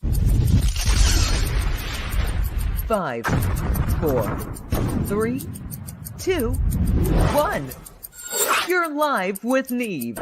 5, 4, 3, 2, 1. You're live with Neve.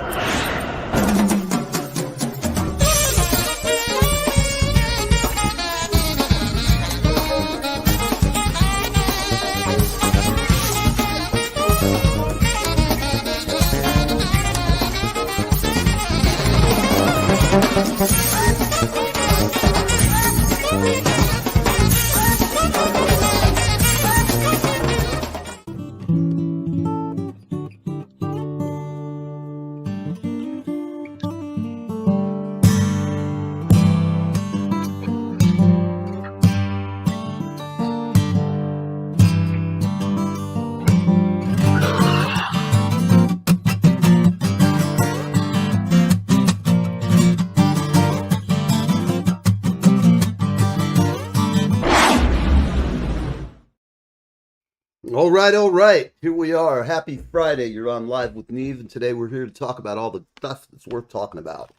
All right. Here we are. Happy Friday. You're on Live with Neve, and today we're here to talk about all the stuff that's worth talking about.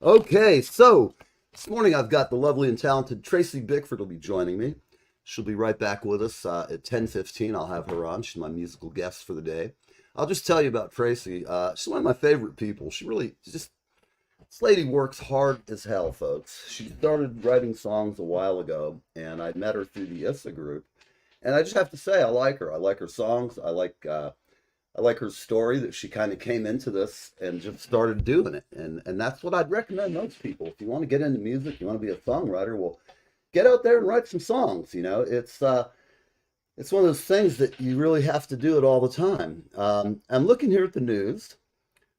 Okay, so this morning I've got the lovely and talented Tracy Bickford will be joining me. She'll be right back with us at 10:15. I'll have her on. She's my musical guest for the day. I'll just tell you about Tracy. She's one of my favorite people. This lady works hard as hell, folks. She started writing songs a while ago, and I met her through the ISSA group. And I just have to say, I like her. I like her songs. I like her story that she kind of came into this and just started doing it. And that's what I'd recommend most people. If you want to get into music, you want to be a songwriter, well, get out there and write some songs. You know, it's one of those things that you really have to do it all the time. I'm looking here at the news.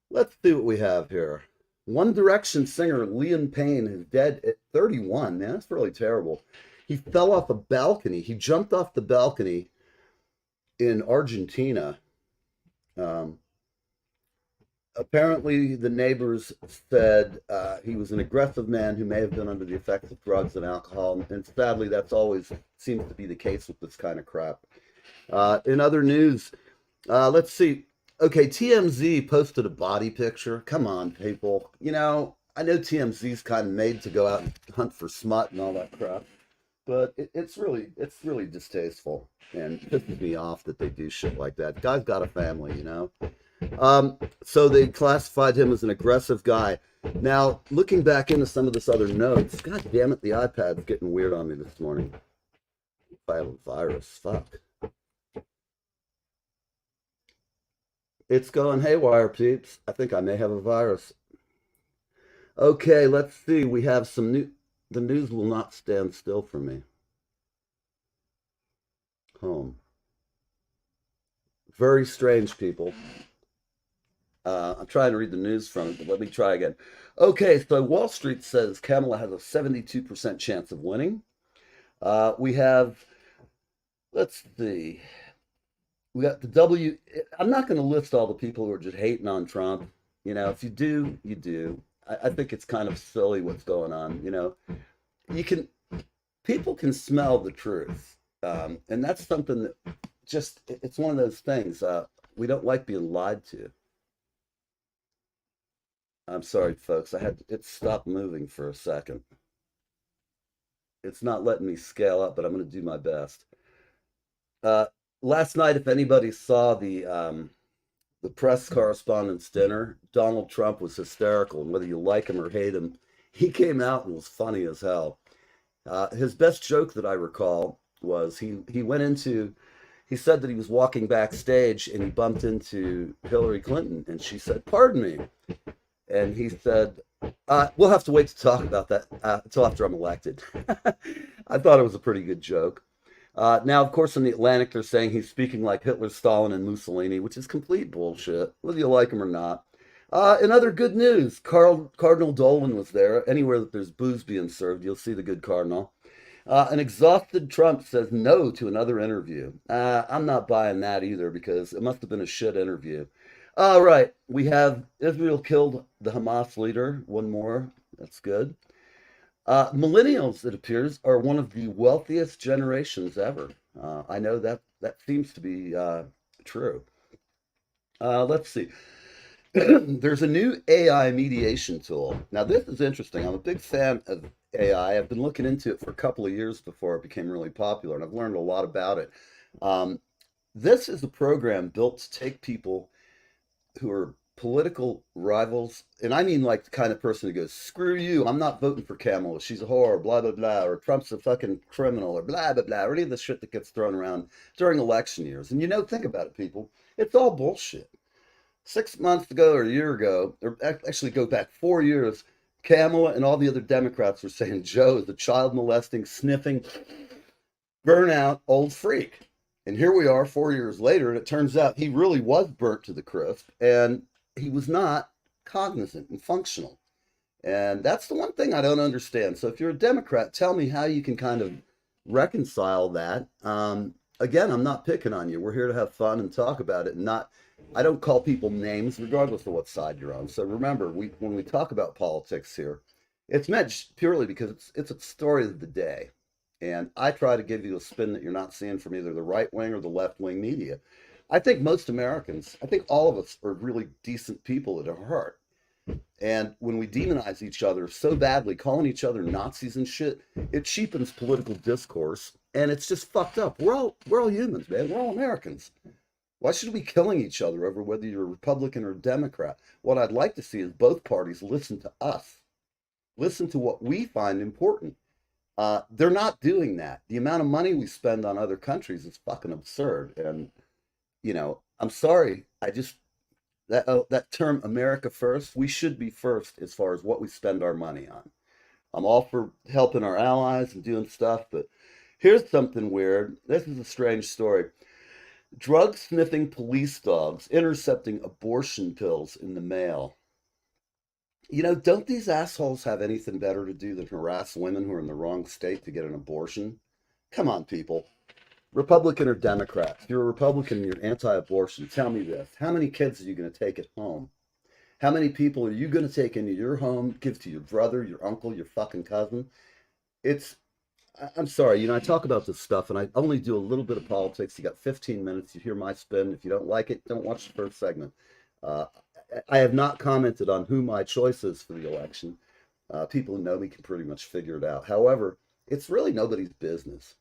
Let's see what we have here. One Direction singer Liam Payne is dead at 31. Man, that's really terrible. He fell off a balcony. He jumped off the balcony in Argentina. Apparently, the neighbors said he was an aggressive man who may have been under the effects of drugs and alcohol. And sadly, that's always seems to be the case with this kind of crap. In other news, let's see. Okay, TMZ posted a body picture. Come on, people. You know, I know TMZ's kind of made to go out and hunt for smut and all that crap. But it's really distasteful and pisses me off that they do shit like that. Guy's got a family, you know. So they classified him as an aggressive guy. Now, looking back into some of this other notes, god damn it, the iPad's getting weird on me this morning. If I have a virus, fuck. It's going haywire, peeps. I think I may have a virus. Okay, let's see. We have some new... The news will not stand still for me. Home. Very strange, people. I'm trying to read the news from it, but let me try again. Okay, so Wall Street says Kamala has a 72% chance of winning. We have, let's see. We got the W. I'm not going to list all the people who are just hating on Trump. You know, if you do, you do. I think it's kind of silly what's going on. You know, people can smell the truth. And that's something that it's one of those things. We don't like being lied to. I'm sorry, folks. It stopped moving for a second. It's not letting me scale up, but I'm going to do my best. Last night, if anybody saw the press correspondence dinner, Donald Trump was hysterical, and whether you like him or hate him, he came out and was funny as hell. His best joke that I recall was he said that he was walking backstage and he bumped into Hillary Clinton, and she said, "Pardon me," and he said, "We'll have to wait to talk about that until after I'm elected." I thought it was a pretty good joke. Now, of course, in the Atlantic, they're saying he's speaking like Hitler, Stalin, and Mussolini, which is complete bullshit, whether you like him or not. In other good news, Cardinal Dolan was there. Anywhere that there's booze being served, you'll see the good cardinal. An exhausted Trump says no to another interview. I'm not buying that either because it must have been a shit interview. All right, we have Israel killed the Hamas leader. One more. That's good. Millennials, it appears, are one of the wealthiest generations ever. I know that seems to be true. Let's see. There's a new AI mediation tool. Now, this is interesting. I'm a big fan of AI. I've been looking into it for a couple of years before it became really popular, and I've learned a lot about it. Um, this is a program built to take people who are political rivals, and I mean like the kind of person who goes, "Screw you, I'm not voting for Kamala. She's a whore, blah blah blah," or "Trump's a fucking criminal," or blah blah blah, or any of the shit that gets thrown around during election years. And think about it, people. It's all bullshit. 6 months ago or a year ago, or actually go back 4 years, Kamala and all the other Democrats were saying Joe is a child molesting, sniffing, burnout old freak. And here we are 4 years later, and it turns out he really was burnt to the crisp, and he was not cognizant and functional. And that's the one thing I don't understand. So if you're a Democrat, tell me how you can kind of reconcile that. Again, I'm not picking on you. We're here to have fun and talk about it, and not. I don't call people names, regardless of what side you're on. So remember, when we talk about politics here, it's meant purely because it's a story of the day. And I try to give you a spin that you're not seeing from either the right wing or the left wing media. I think most Americans, I think all of us are really decent people at our heart. And when we demonize each other so badly, calling each other Nazis and shit, it cheapens political discourse, and it's just fucked up. We're all humans, man. We're all Americans. Why should we be killing each other over whether you're a Republican or a Democrat? What I'd like to see is both parties listen to us. Listen to what we find important. They're not doing that. The amount of money we spend on other countries is fucking absurd. And, I'm sorry. That term America first, we should be first as far as what we spend our money on. I'm all for helping our allies and doing stuff, but here's something weird. This is a strange story. Drug sniffing police dogs intercepting abortion pills in the mail. Don't these assholes have anything better to do than harass women who are in the wrong state to get an abortion? Come on, people. Republican or Democrat? If you're a Republican and you're anti-abortion, tell me this. How many kids are you going to take at home? How many people are you going to take into your home, give to your brother, your uncle, your fucking cousin? I'm sorry, I talk about this stuff and I only do a little bit of politics. You got 15 minutes, you hear my spin. If you don't like it, don't watch the first segment. I have not commented on who my choice is for the election. People who know me can pretty much figure it out. However, it's really nobody's business.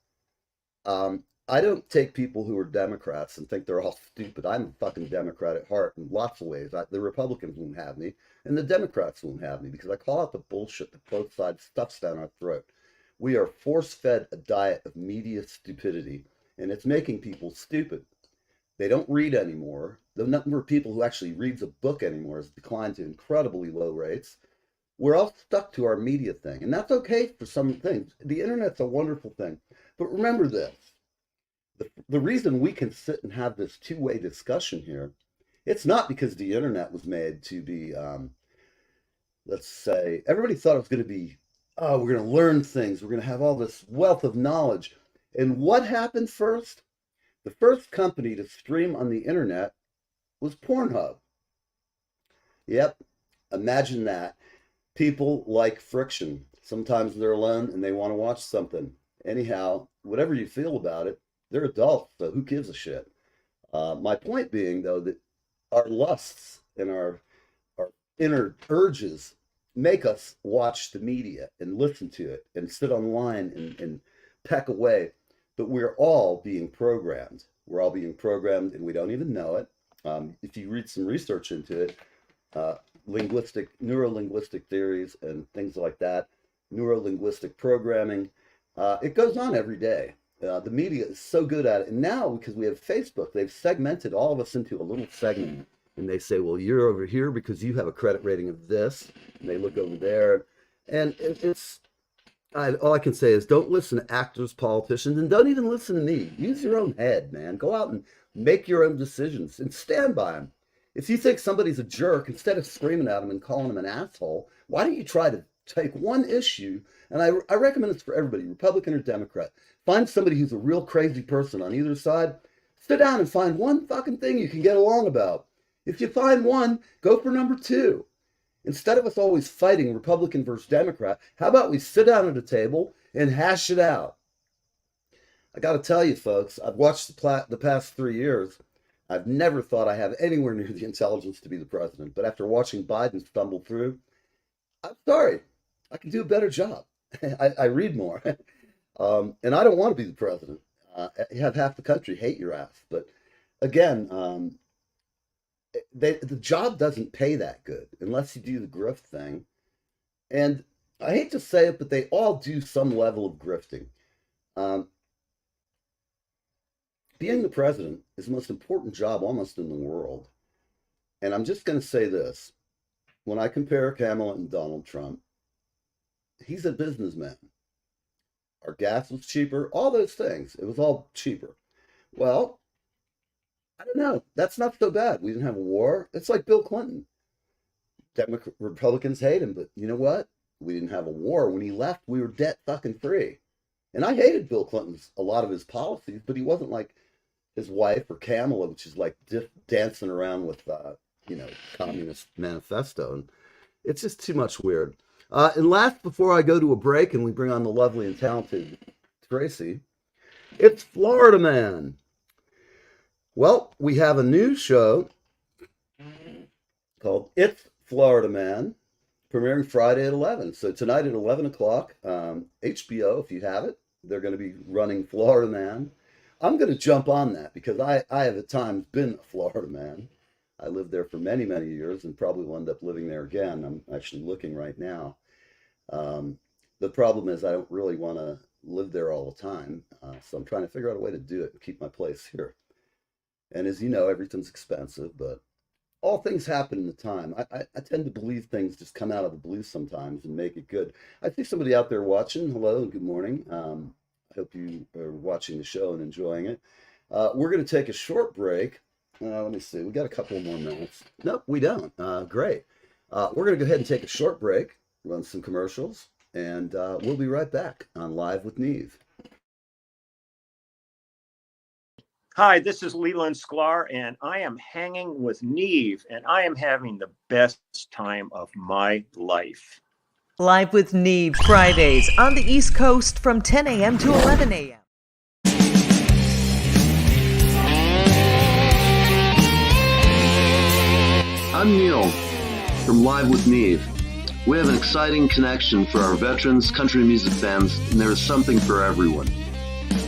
I don't take people who are Democrats and think they're all stupid. I'm a fucking Democrat at heart in lots of ways. The Republicans won't have me, and the Democrats won't have me because I call out the bullshit that both sides stuffs down our throat. We are force-fed a diet of media stupidity, and it's making people stupid. They don't read anymore. The number of people who actually reads a book anymore has declined to incredibly low rates. We're all stuck to our media thing, and that's okay for some things. The internet's a wonderful thing, but remember this. The reason we can sit and have this two-way discussion here, it's not because the internet was made to be, let's say, everybody thought it was going to be, oh, we're going to learn things. We're going to have all this wealth of knowledge. And what happened first? The first company to stream on the internet was Pornhub. Yep, imagine that. People like friction. Sometimes they're alone and they want to watch something. Anyhow, whatever you feel about it, they're adults, so who gives a shit? My point being, though, that our lusts and our inner urges make us watch the media and listen to it and sit online and peck away. But we're all being programmed. We're all being programmed, and we don't even know it. If you read some research into it, neurolinguistic theories and things like that, neurolinguistic programming, it goes on every day. The media is so good at it. And now, because we have Facebook, they've segmented all of us into a little segment. And they say, well, you're over here because you have a credit rating of this. And they look over there. And all I can say is don't listen to actors, politicians, and don't even listen to me. Use your own head, man. Go out and make your own decisions and stand by them. If you think somebody's a jerk, instead of screaming at them and calling them an asshole, why don't you try to take one issue? And I recommend this for everybody, Republican or Democrat. Find somebody who's a real crazy person on either side. Sit down and find one fucking thing you can get along about. If you find one, go for number two. Instead of us always fighting Republican versus Democrat, how about we sit down at a table and hash it out? I got to tell you, folks, I've watched the past 3 years. I've never thought I have anywhere near the intelligence to be the president, but after watching Biden stumble through, I'm sorry, I can do a better job. I read more, and I don't want to be the president. You have half the country hate your ass, but again, the job doesn't pay that good unless you do the grift thing. And I hate to say it, but they all do some level of grifting. Being the president is the most important job almost in the world. And I'm just going to say this. When I compare Kamala and Donald Trump, he's a businessman. Our gas was cheaper, all those things. It was all cheaper. Well, I don't know. That's not so bad. We didn't have a war. It's like Bill Clinton. Republicans hate him, but you know what? We didn't have a war. When he left, we were debt fucking free. And I hated Bill Clinton's, a lot of his policies, but he wasn't like his wife or Kamala, which is like dancing around with, Communist Manifesto. And it's just too much weird. And last, before I go to a break and we bring on the lovely and talented Tracy, it's Florida Man. Well, we have a new show called It's Florida Man, premiering Friday at 11. So tonight at 11 o'clock, HBO, if you have it, they're going to be running Florida Man. I'm going to jump on that because I have at times been a Florida man. I lived there for many, many years and probably will end up living there again. I'm actually looking right now. The problem is I don't really want to live there all the time. So I'm trying to figure out a way to do it and keep my place here. And as you know, everything's expensive, but all things happen in the time. I tend to believe things just come out of the blue sometimes and make it good. I see somebody out there watching. Hello and good morning. I hope you are watching the show and enjoying it. We're going to take a short break. Let me see. We got a couple more minutes. Nope, we don't. Great. We're going to go ahead and take a short break, run some commercials, and we'll be right back on Live with Neve. Hi, this is Leland Sklar, and I am hanging with Neve, and I am having the best time of my life. Live with Neve, Fridays on the East Coast from 10 a.m. to 11 a.m. I'm Neil from Live with Neve. We have an exciting connection for our veterans, country music fans, and there is something for everyone.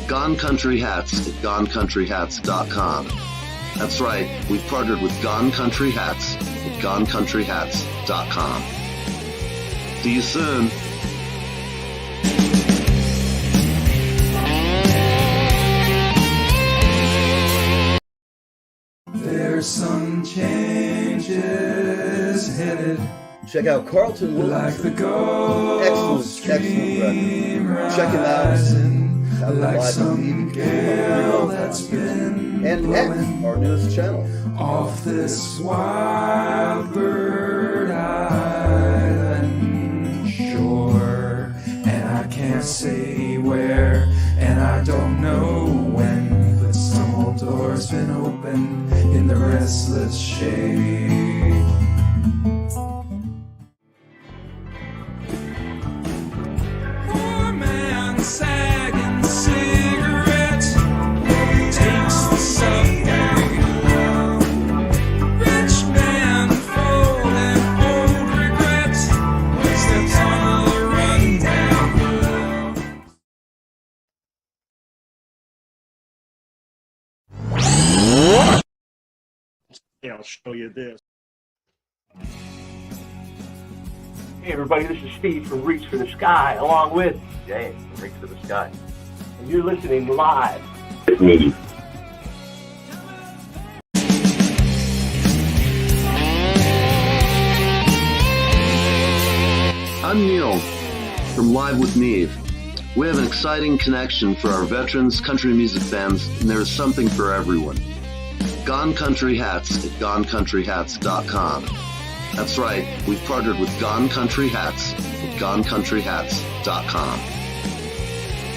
Gone Country Hats at GoneCountryHats.com. That's right, we've partnered with Gone Country Hats at GoneCountryHats.com. See you soon. There's some changes headed. Check out Carlton Williams. Like the Gulf Stream record. Check him out. Like some gale that's been and X, our newest channel. Off this wild bird island shore. And I can't say where, and I don't know when, but some old door's been opened in the restless shade. Poor man sagging cigarette takes the subway. Rich man folding old regret steps on the rundown. Yeah, I'll show you this. Hey everybody, this is Steve from Reach for the Sky, along with Jay from Reach for the Sky. And you're listening live with me. I'm Neil from Live with Neve. We have an exciting connection for our veterans, country music fans, and there is something for everyone. Gone Country Hats at GoneCountryHats.com. That's right, we've partnered with Gone Country Hats at GoneCountryHats.com.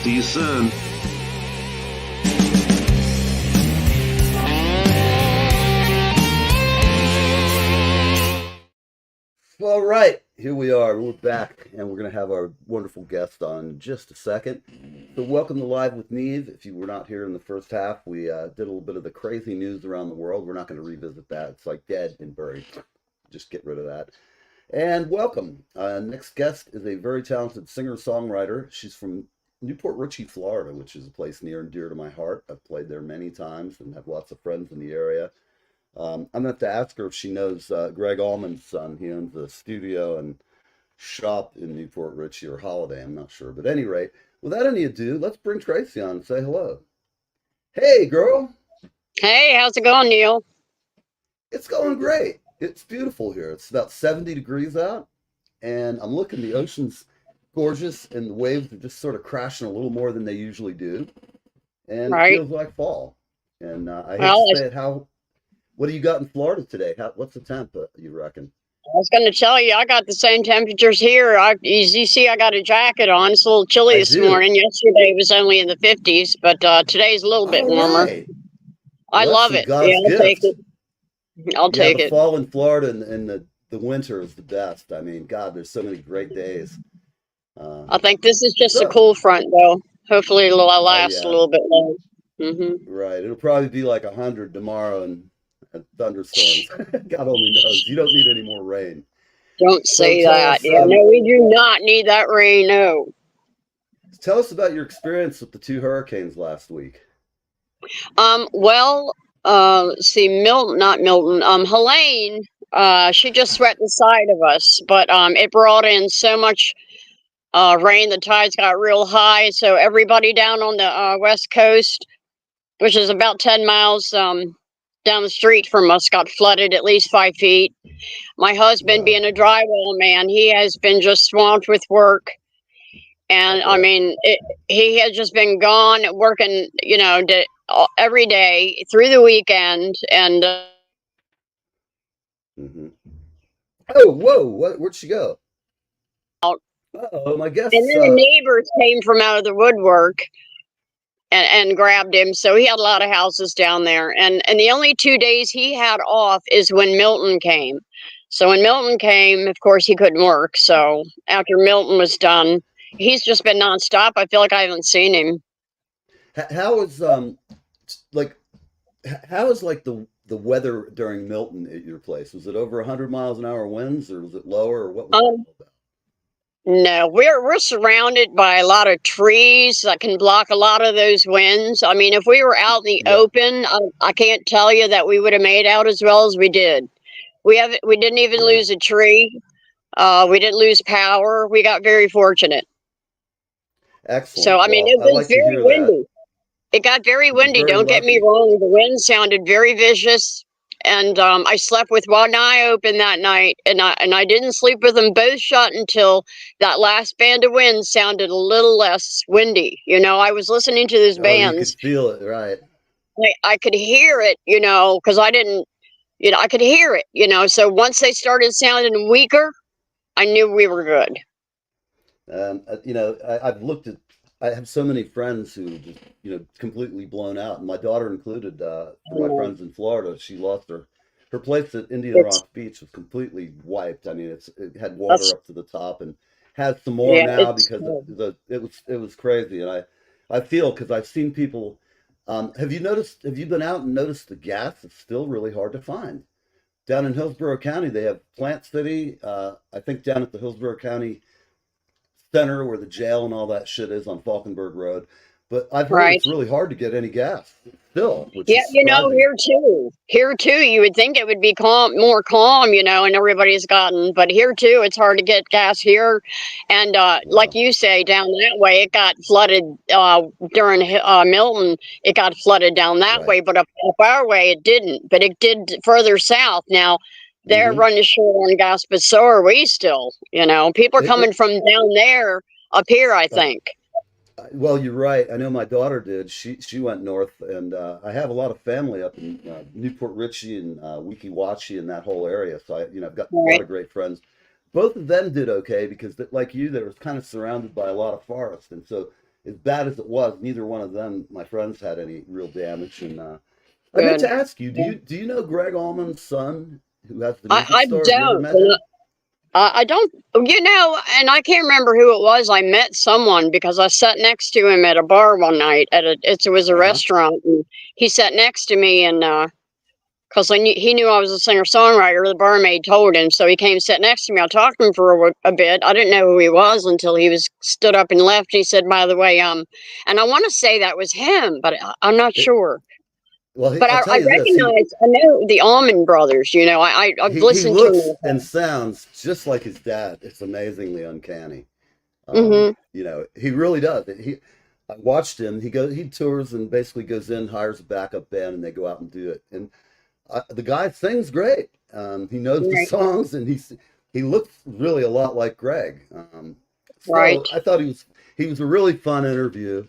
See you soon. All right, here we are. We're back, and we're going to have our wonderful guest on in just a second. So, welcome to Live with Neve. If you were not here in the first half, we did a little bit of the crazy news around the world. We're not going to revisit that. It's like dead and buried. Just get rid of that. And welcome. Next guest is a very talented singer-songwriter. She's from Newport Richey, Florida, which is a place near and dear to my heart. I've played there many times and have lots of friends in the area. I'm going to have to ask her if she knows Greg Allman's son. He owns a studio and shop in Newport Richey or Holiday. I'm not sure. But at any rate, without any ado, let's bring Tracy on and say hello. Hey, girl. Hey, how's it going, Neil? It's going great. It's beautiful here. It's about 70 degrees out. And I'm looking, the ocean's gorgeous and the waves are just sort of crashing a little more than they usually do. And Right. it feels like fall. And I hate Well, to say it, what do you got in Florida today? What's the temp, you reckon? I was going to tell you, I got the same temperatures here. As you see, I got a jacket on. It's a little chilly I this do. morning. Yesterday was only in the 50s, but today's a little bit All warmer. right. I Well, love that's it. God's Yeah, I'll take gift. it. I'll Yeah, take the it. fall in Florida and the winter is the best. I mean, God, there's so many great days. I think this is just a So, cool front, though. Hopefully, it'll last a yeah, little bit longer. hmm right. It'll probably be like 100 tomorrow and thunderstorms. God only knows. You don't need any more rain. Don't So say that. Yeah, no, we do not need that rain. No. tell us about your experience with the two hurricanes last week. Well, see, not Milton, Helene, she just swept the side of us, but it brought in so much rain, the tides got real high, so everybody down on the west coast, which is about 10 miles down the street from us, got flooded at least 5 feet. My husband, Wow. being a drywall man, he has been just swamped with work. And I Yeah. mean, he has just been gone working, every day through the weekend. And hmm Oh, whoa. Where'd she go? I guess. and then the neighbors came from out of the woodwork and grabbed him. So he had a lot of houses down there. And the only 2 days he had off is when Milton came. So when Milton came, of course, he couldn't work. So after Milton was done, he's just been nonstop. I feel like I haven't seen him. How is like how is like the weather during Milton at your place? Was it over 100 miles an hour winds, or was it lower, or what was it all about? No, we're surrounded by a lot of trees that can block a lot of those winds. I mean, if we were out in the Yeah. open, I can't tell you that we would have made out as well as we did. We didn't even Yeah. lose a tree. We didn't lose power. We got very fortunate. So, Excellent. I mean, Well, it I was like to very hear that. windy. It got very You're windy. very Don't get me lucky. wrong. The wind sounded very vicious. And I slept with one eye open that night, and I didn't sleep with them both shut until that last band of wind sounded a little less windy. I was listening to those Oh, you could bands. feel it, right? I could hear it, because I didn't, I could hear it, So once they started sounding weaker, I knew we were good. I've looked at. I have so many friends who just, completely blown out, and my daughter included. For my Mm, friends in Florida, she lost her place at Indian It's Rock Beach was completely wiped. I mean, it had water that's up to the top and has some more yeah, now it's because it was crazy, and I feel because I've seen people. Have you noticed? Have you been out and noticed the gas is still really hard to find? Down in Hillsborough County, they have Plant City. I think down at the Hillsborough County Center where the jail and all that shit is on Falkenberg Road. But I've heard right. it's really hard to get any gas still, which Yeah, is surprising. here too, you would think it would be more calm, and everybody's gotten, but here too, it's hard to get gas here. And like Wow. you say, down that way, it got flooded during Milton. It got flooded down that Right. way, but up our way, it didn't. But it did further south. Now they're hmm running short on gas, but so are we still. People are It, coming it, from down there up here, I uh, think. well, you're right. I know my daughter did. She went north, and I have a lot of family up in Newport Richey and Weeki Wachee and that whole area. So I've got a lot Right, of great friends. Both of them did okay because, like you, they were kind of surrounded by a lot of forest, and so as bad as it was, neither one of them, my friends, had any real damage. And I meant to good. ask you, do you know Greg Allman's son, who has the I, music I store? Have you ever don't. met him? I don't, and I can't remember who it was. I met someone because I sat next to him at a bar one night it was a Uh-huh. restaurant, and he sat next to me, and because he knew I was a singer songwriter. The barmaid told him, so he came sit next to me. I talked to him for a bit. I didn't know who he was until he was stood up and left. He said, "By the way, and I want to say that was him, but I'm not sure." Well, But I'll tell I you this. I know the Allman Brothers. I've He listened to looks them. and sounds just like his dad. It's amazingly uncanny. Mm-hmm. He really does. I watched him. He tours and basically goes in, hires a backup band, and they go out and do it. And the guy sings great. He knows the Right. songs, and he looks really a lot like Greg. Right. So I thought he was a really fun interview.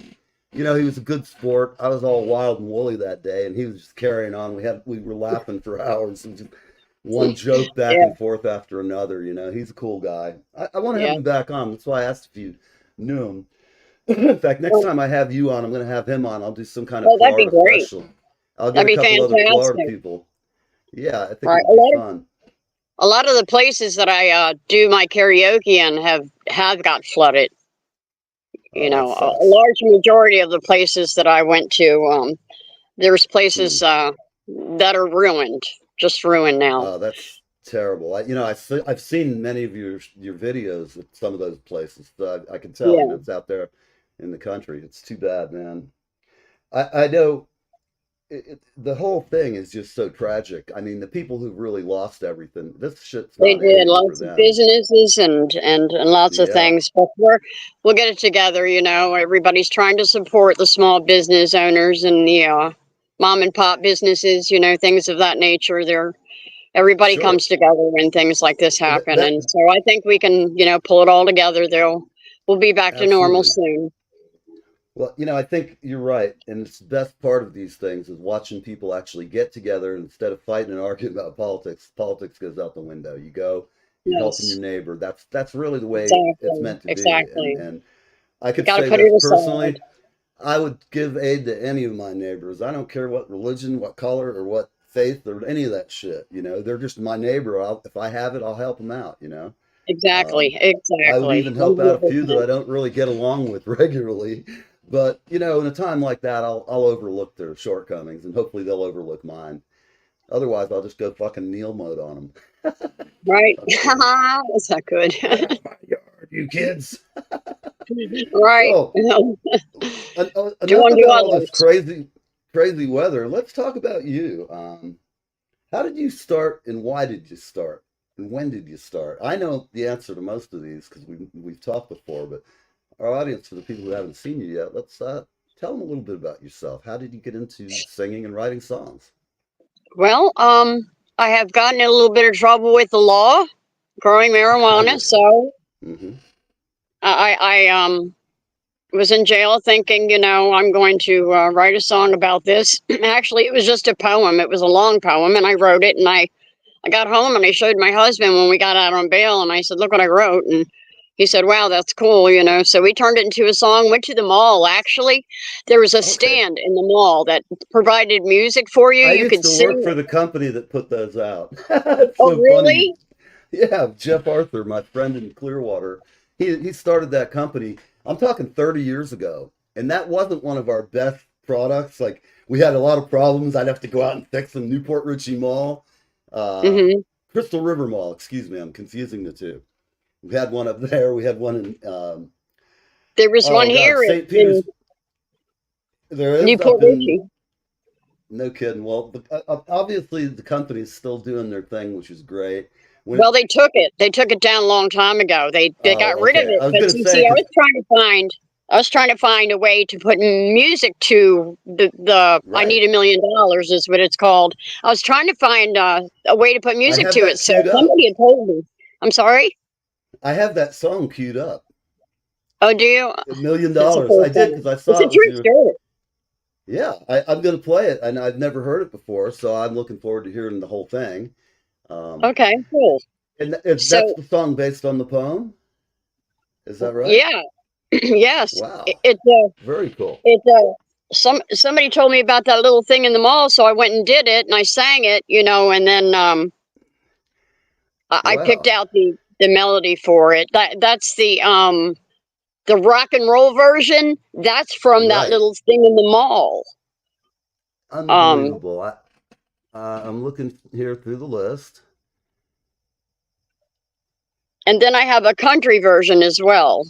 He was a good sport. I was all wild and woolly that day, and he was just carrying on. We were laughing for hours and just one joke back Yeah. and forth after another. He's a cool guy. I want to have Yeah. him back on. That's why I asked if you knew him. In fact, next time I have you on, I'm going to have him on. I'll do some kind of Oh, that'd be Florida great. special. I'll get That'd a be couple other Florida fantastic. people. Yeah, I think Right. it'd be fun. A lot of the places that I do my karaoke in have got flooded. Oh, that A sucks. large majority of the places that I went to, there's Hmm. places that are ruined, just ruined now. Oh, that's terrible. I've seen many of your videos at some of those places. So I can tell, Yeah, it's out there in the country. It's too bad, man. I know the whole thing is just so tragic. I mean, the people who've really lost everything, this shit's they not did ending for lots of them. businesses and lots of Yeah, things, but we'll get it together. Everybody's trying to support the small business owners and the mom and pop businesses. Things of that nature. Everybody sure. comes together when things like this That, happen, that and so I think we can pull it all together. We'll be back to normal absolutely. soon. Well, I think you're right. And it's the best part of these things is watching people actually get together instead of fighting and arguing about politics. Politics goes out the window. You're helping your Yes, neighbor. That's really the way it's exactly, meant to be. And exactly. and I could Got to say put this it aside. personally, I would give aid to any of my neighbors. I don't care what religion, what color, or what faith, or any of that shit. They're just my neighbor. If I have it, I'll help them out. Um, Exactly, I would exactly. even help out a few that I 100%. don't really get along with regularly. But, in a time like that, I'll overlook their shortcomings and hopefully they'll overlook mine. Otherwise, I'll just go fucking Neil mode on them. Right. I'm kidding. That's not good. Get out of my yard, you kids. Right. So, Do enough unto about all this others. crazy weather. Let's talk about you. How did you start and why did you start? And when did you start? I know the answer to most of these because we've talked before, but our audience, for the people who haven't seen you yet, let's tell them a little bit about yourself. How did you get into singing and writing songs? Well, I have gotten in a little bit of trouble with the law, growing I marijuana, would. so Hmm. I was in jail thinking, I'm going to write a song about this. Actually, it was just a poem. It was a long poem, and I wrote it, and I got home and I showed my husband when we got out on bail, and I said, "Look what I wrote." And he said, "Wow, that's cool." So we turned it into a song. Went to the mall. Actually, there was a Okay. stand in the mall that provided music for you. I You used could to work sing. for the company that put those out. It's Oh, so funny. really? Yeah, Jeff Arthur, my friend in Clearwater, he started that company. I'm talking 30 years ago, and that wasn't one of our best products. Like we had a lot of problems. I'd have to go out and fix them. Newport Richey Mall, uh, Hmm. Crystal River Mall. Excuse me, I'm confusing the two. We had one up there. We had one in There was one oh God, here St. in Peter's. There is Newport up in Richey. no kidding. Well, obviously the company's still doing their thing, which is great. When Well, they took it. They took it down a long time ago. They got oh rid of okay, it. I was But gonna you say see, because I was trying to find a way to put music to the I right, Need $1 million is what it's called. I was trying to find a way to put I music have to it. that So queued up. somebody had told me. I'm sorry. I have that song queued up. Oh, do you? That's a $1 million. I cool did thing. because I It's saw a it was true your. story. Yeah, I'm gonna play it, and I've never heard it before, so I'm looking forward to hearing the whole thing. Um, Okay, cool. and that's So the song based on the poem. Is that right? yeah, yes, Wow, it's very cool. It somebody told me about that little thing in the mall, so I went and did it, and I sang it, and then I picked Wow. out the the melody for it. That's the rock and roll version. That's from that Right. little thing in the mall. Unbelievable. I'm looking here through the list. And then I have a country version as well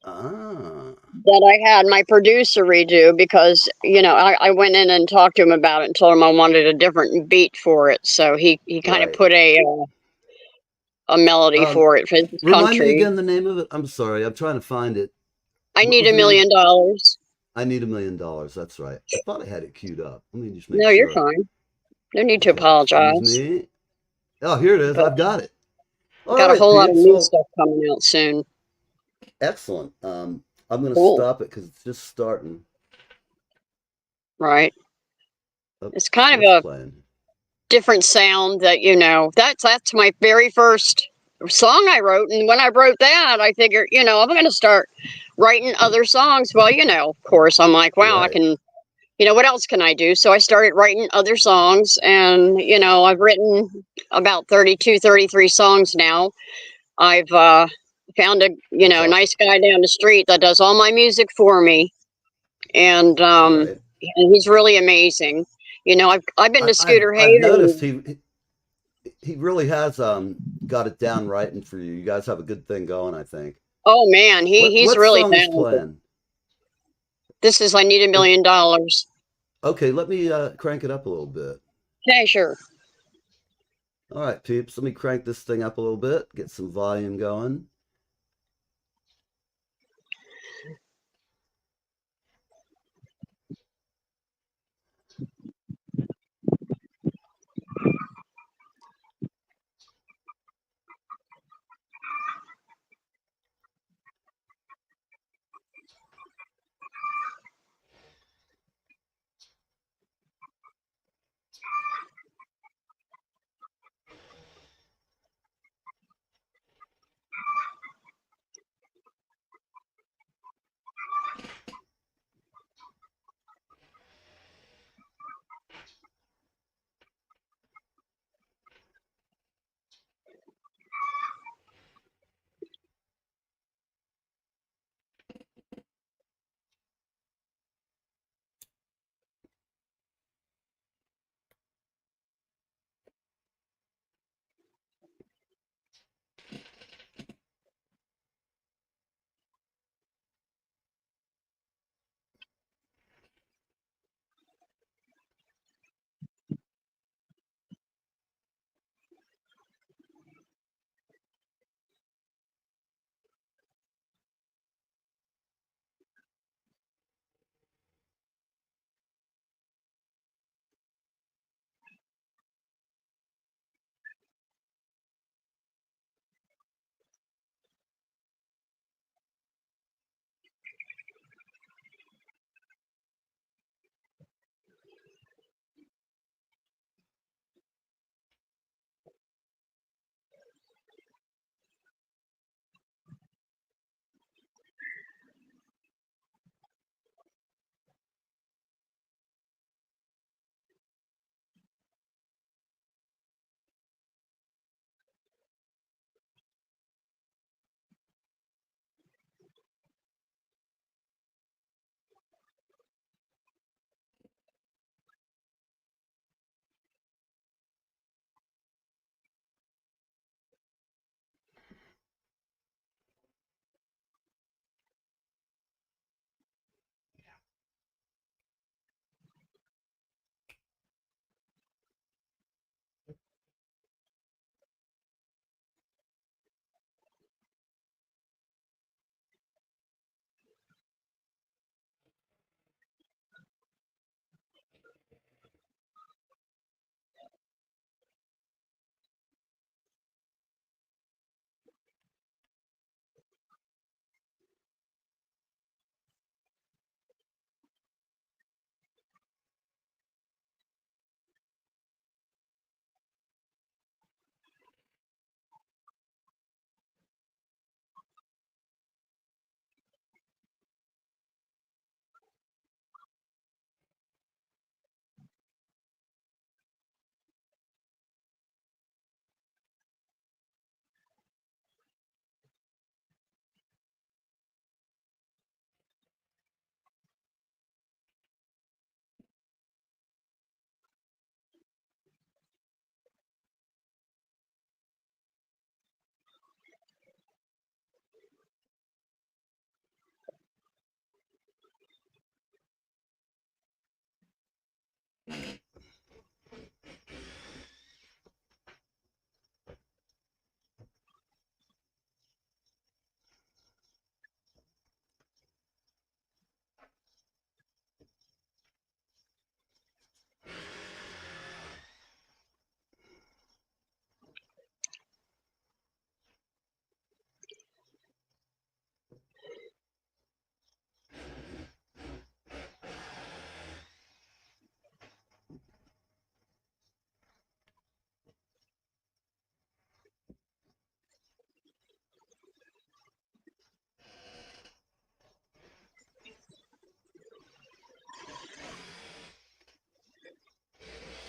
Ah, that I had my producer redo because, I went in and talked to him about it and told him I wanted a different beat for it. So he kind of right. put a melody Um, for it for his remind me country. again the name of it. I'm sorry. I'm trying to find it. I What need was $1 the name of it? million. I need $1 million. That's right. I thought I had it queued up. Let me just make No, you're sure. fine. No need to Okay, excuse apologize. me. Oh, here it is. But I've got it. All got a right, whole lot of peeps. new Well, stuff coming out soon. excellent. I'm going to Cool, stop it because it's just starting. right? Oh, It's kind of what's a playing? different sound that that's my very first song I wrote, and when I wrote that, I figured, I'm going to start writing other songs. Well, of course, I'm like, wow, I Right. can, what else can I do? So I started writing other songs, and I've written about 32, 33 songs now. I've found a That's awesome. nice guy down the street that does all my music for me, and Right. he's really amazing. I've been to I've Scooter I've noticed Hayden. he really has got it down right, and for you, you guys have a good thing going. I think. Oh man, he's What really song is talented. playing? This is I Need $1 Is Million. okay. Let me crank it up a little bit. Okay, sure. All right, peeps. Let me crank this thing up a little bit. Get some volume going.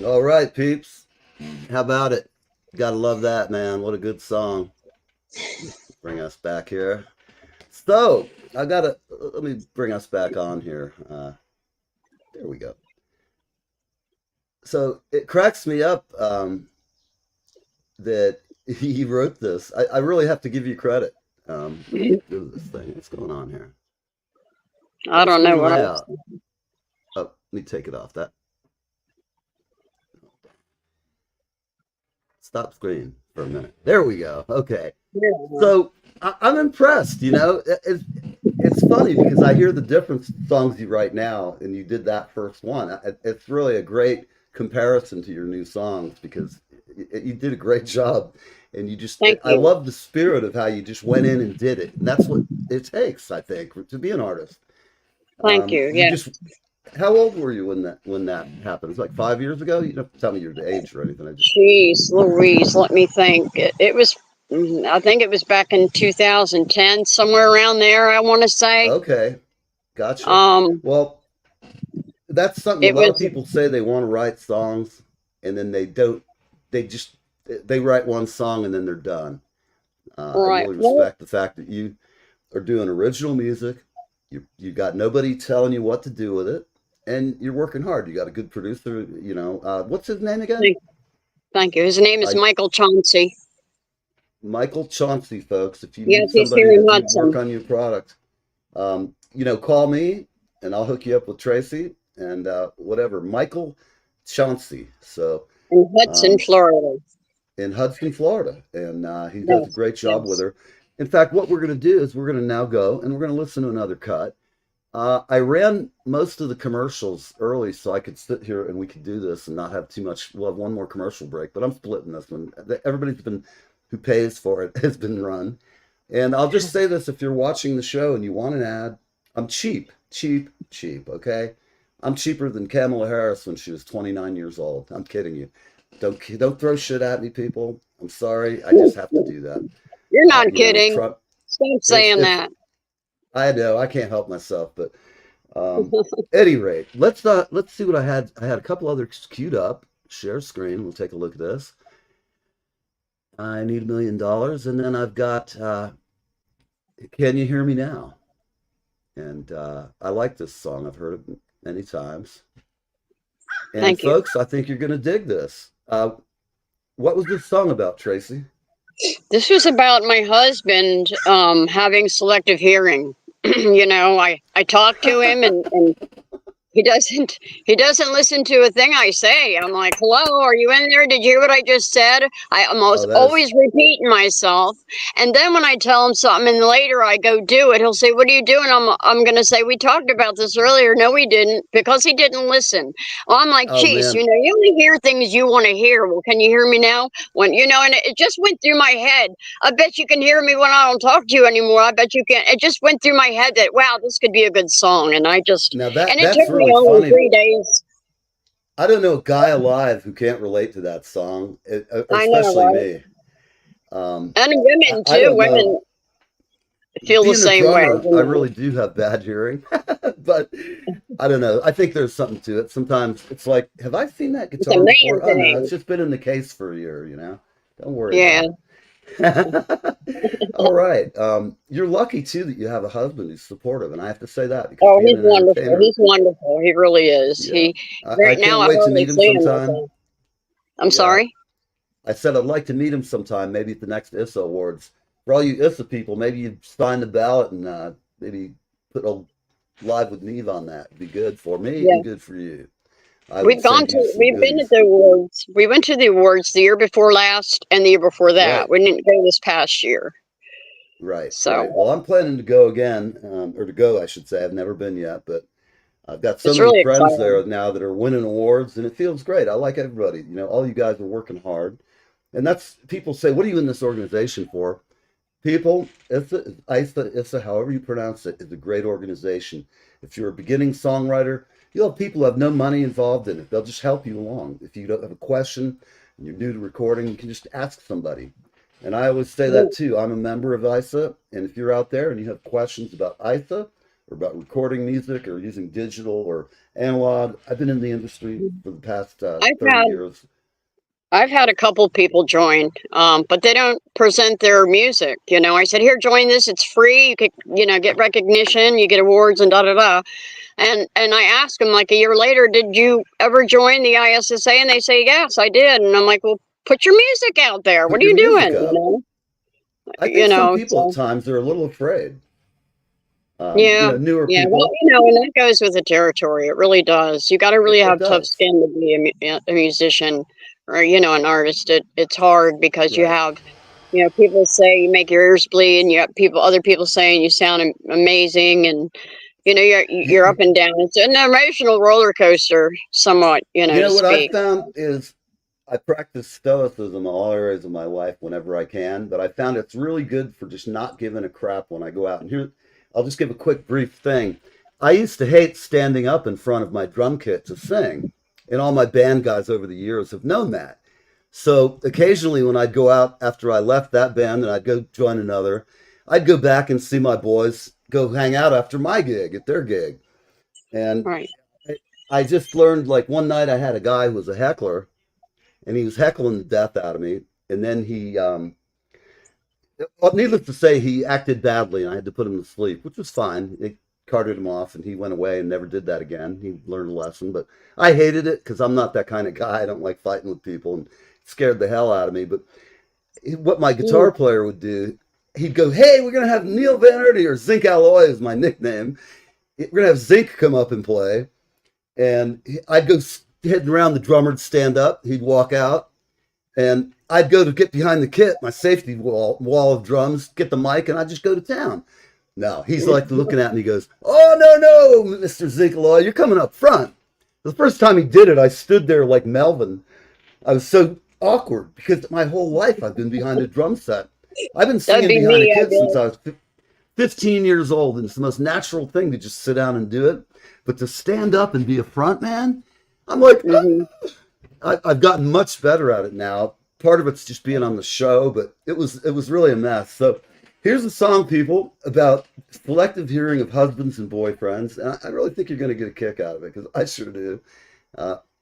All right, peeps. How about it? Gotta love that, man. What a good song. Bring us back here. So, let me bring us back on here. There we go. So, it cracks me up that he wrote this. I really have to give you credit. Do this thing. What's going on here? I don't know what layout. Oh, let me take it off. That stop screen for a minute. There we go. Okay. Yeah. So I'm impressed. It's funny because I hear the different songs you write now, and you did that first one. It's really a great comparison to your new songs because you did a great job, and I love the spirit of how you just went in and did it, and that's what it takes, I think, to be an artist. Thank you. Yeah. How old were you when that happened? It's like 5 years ago. You don't have to tell me your age or anything. Jeez, Louise, let me think. It was, I think it was back in 2010, somewhere around there. I want to say. Okay, gotcha. Well, that's something a lot of people say. They want to write songs, and then they don't. They write one song and then they're done. I really respect the fact that you are doing original music. You got nobody telling you what to do with it, and you're working hard. You got a good producer. What's his name again? Thank you. His name is Michael Chauncey. Michael Chauncey, folks. If you need somebody to work on your product, call me and I'll hook you up with Tracy and whatever. Michael Chauncey. So in Hudson, Florida. In Hudson, Florida, and he does a great job with her. In fact, what we're going to do is we're going to now go and we're going to listen to another cut. I ran most of the commercials early so I could sit here and we could do this and not have too much. We'll have one more commercial break, but I'm splitting this one. Who pays for it has been run. And I'll just say this, if you're watching the show and you want an ad, I'm cheap, okay? I'm cheaper than Kamala Harris when she was 29 years old. I'm kidding you. Don't throw shit at me, people. I'm sorry. I just have to do that. You're not kidding. Stop saying that. I know. I can't help myself. But at any rate, let's see what I had. I had a couple others queued up. Share screen. We'll take a look at this. I Need $1 Million. And then I've got Can You Hear Me Now? And I like this song. I've heard it many times. And Thank folks, I think you're going to dig this. What was this song about, Tracy? This was about my husband having selective hearing. I talked to him and he doesn't listen to a thing I say. I'm like, hello, are you in there? Did you hear what I just said? I'm always repeating myself. And then when I tell him something and later I go do it, he'll say, what are you doing? I'm going to say, we talked about this earlier. No, we didn't, because he didn't listen. Well, I'm like, geez, you only hear things you want to hear. Well, can you hear me now? And it just went through my head. I bet you can hear me when I don't talk to you anymore. I bet you can. It just went through my head that, wow, this could be a good song. And it took me only 3 days. I don't know a guy alive who can't relate to that song, especially me. And women too. Women feel the same way. I really do have bad hearing, but I don't know. I think there's something to it. Sometimes it's like, have I seen that guitar before? Oh no, it's just been in the case for a year. Don't worry. Yeah. All right. You're lucky too that you have a husband who's supportive, and I have to say that because he's wonderful. He's wonderful. He really is. Yeah. I can't wait to meet him sometime. I'm sorry. I said I'd like to meet him sometime, maybe at the next ISSA Awards. For all you ISSA people, maybe you sign the ballot and maybe put a Live with Neve on that. It'd be good for me and good for you. We've been at the awards. We went to the awards the year before last and the year before that. Right. We didn't go this past year. Right. So, right. Well, I'm planning to go again, I should say. I've never been yet, but I've got so many friends there now that are winning awards, and it feels great. I like everybody. All you guys are working hard, and that's people say, "What are you in this organization for?" People, ISSA, however you pronounce it, is a great organization. If you're a beginning songwriter, you'll have people who have no money involved in it. They'll just help you along. If you don't have a question and you're new to recording, you can just ask somebody. And I always say that too. I'm a member of ISSA, and if you're out there and you have questions about ISSA or about recording music or using digital or analog. I've been in the industry for the past 30 years. I've had a couple people join, but they don't present their music. You know, I said, here, join this. It's free. You could, you know, get recognition, you get awards and da da da. And I asked them like a year later, did you ever join the ISSA? And they say, yes, I did. And I'm like, well, put your music out there. What are you doing? You know? I think some people at times are a little afraid. Yeah, newer yeah. people. Well, you know, and that goes with the territory. It really does. You got to really have tough skin to be a musician or, you know, an artist. It's hard because you have, you know, people say you make your ears bleed, and you have other people saying you sound amazing, and you know, you're up and down. It's an emotional roller coaster, somewhat. You know, What I found is I practice stoicism all areas of my life whenever I can, but I found it's really good for just not giving a crap when I go out. And here, I'll just give a quick brief thing. I used to hate standing up in front of my drum kit to sing, and all my band guys over the years have known that. So occasionally when I'd go out after I left that band and I'd go join another, I'd go back and see my boys go hang out after my gig at their gig. And I just learned, like, one night I had a guy who was a heckler, and he was heckling the death out of me. And then he, needless to say, he acted badly, and I had to put him to sleep, which was fine. It carted him off, and he went away and never did that again. He learned a lesson, but I hated it because I'm not that kind of guy. I don't like fighting with people, and it scared the hell out of me. But what my guitar player would do, he'd go, hey, we're going to have Neil Van Erdy, or Zinc Alloy is my nickname. We're going to have Zinc come up and play. And I'd go heading around, the drummer would stand up, he'd walk out, and I'd go to get behind the kit, my safety wall of drums, get the mic, and I'd just go to town. No, he's like looking at me, he goes, oh, no, Mr. Zinc Alloy, you're coming up front. The first time he did it, I stood there like Melvin. I was so awkward because my whole life I've been behind a drum set. I've been singing behind a kit since I was 15 years old, and it's the most natural thing to just sit down and do it. But to stand up and be a front man, I'm like, I've gotten much better at it now. Part of it's just being on the show, but it was really a mess. So here's a song, people, about selective hearing of husbands and boyfriends. And I really think you're going to get a kick out of it, because I sure do.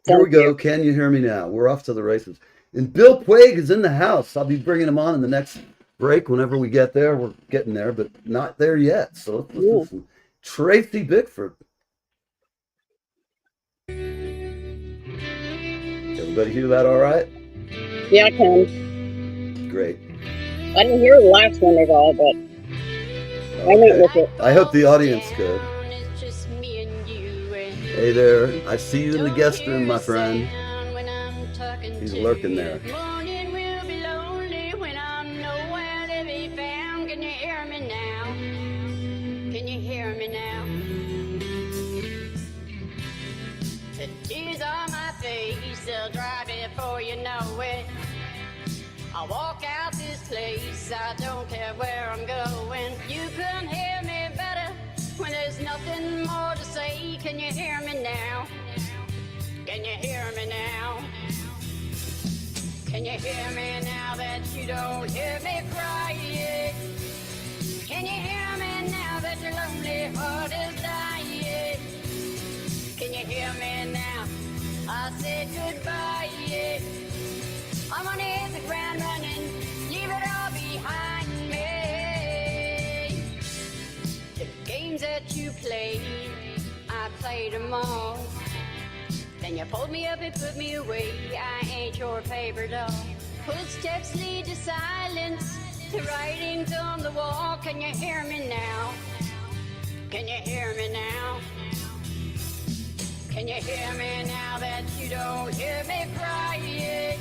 Here we go. Can you hear me now? We're off to the races. And Bill Puig is in the house. I'll be bringing him on in the next break whenever we get there. We're getting there, but not there yet. So let's listen to Tracy Bickford. Everybody hear that all right? Yeah, I can. Great. I didn't hear the last one at all, but I went with it. I hope the audience could. Hey there, I see you in the guest room, my friend. He's lurking there. Can you hear me now? The tears on my face, they'll dry before you know it. I walk out this place, I don't care where I'm going. You couldn't hear me better when there's nothing more to say. Can you hear me now? Can you hear me now? Can you hear me now that you don't hear me crying? Can you hear me now that your lonely heart is dying? Can you hear me now? I said goodbye. I'm gonna hit the ground running, leave it all behind me. The games that you played, I played them all. Then you pulled me up and put me away. I ain't your paper doll. Footsteps lead to silence, the writings on the wall. Can you hear me now? Can you hear me now? Can you hear me now that you don't hear me crying?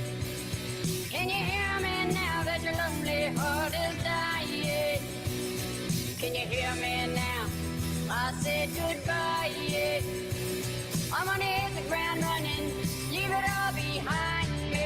Can you hear me now that your lonely heart is dying? Can you hear me now? I said goodbye. I'm gonna hit the ground running, leave it all behind me.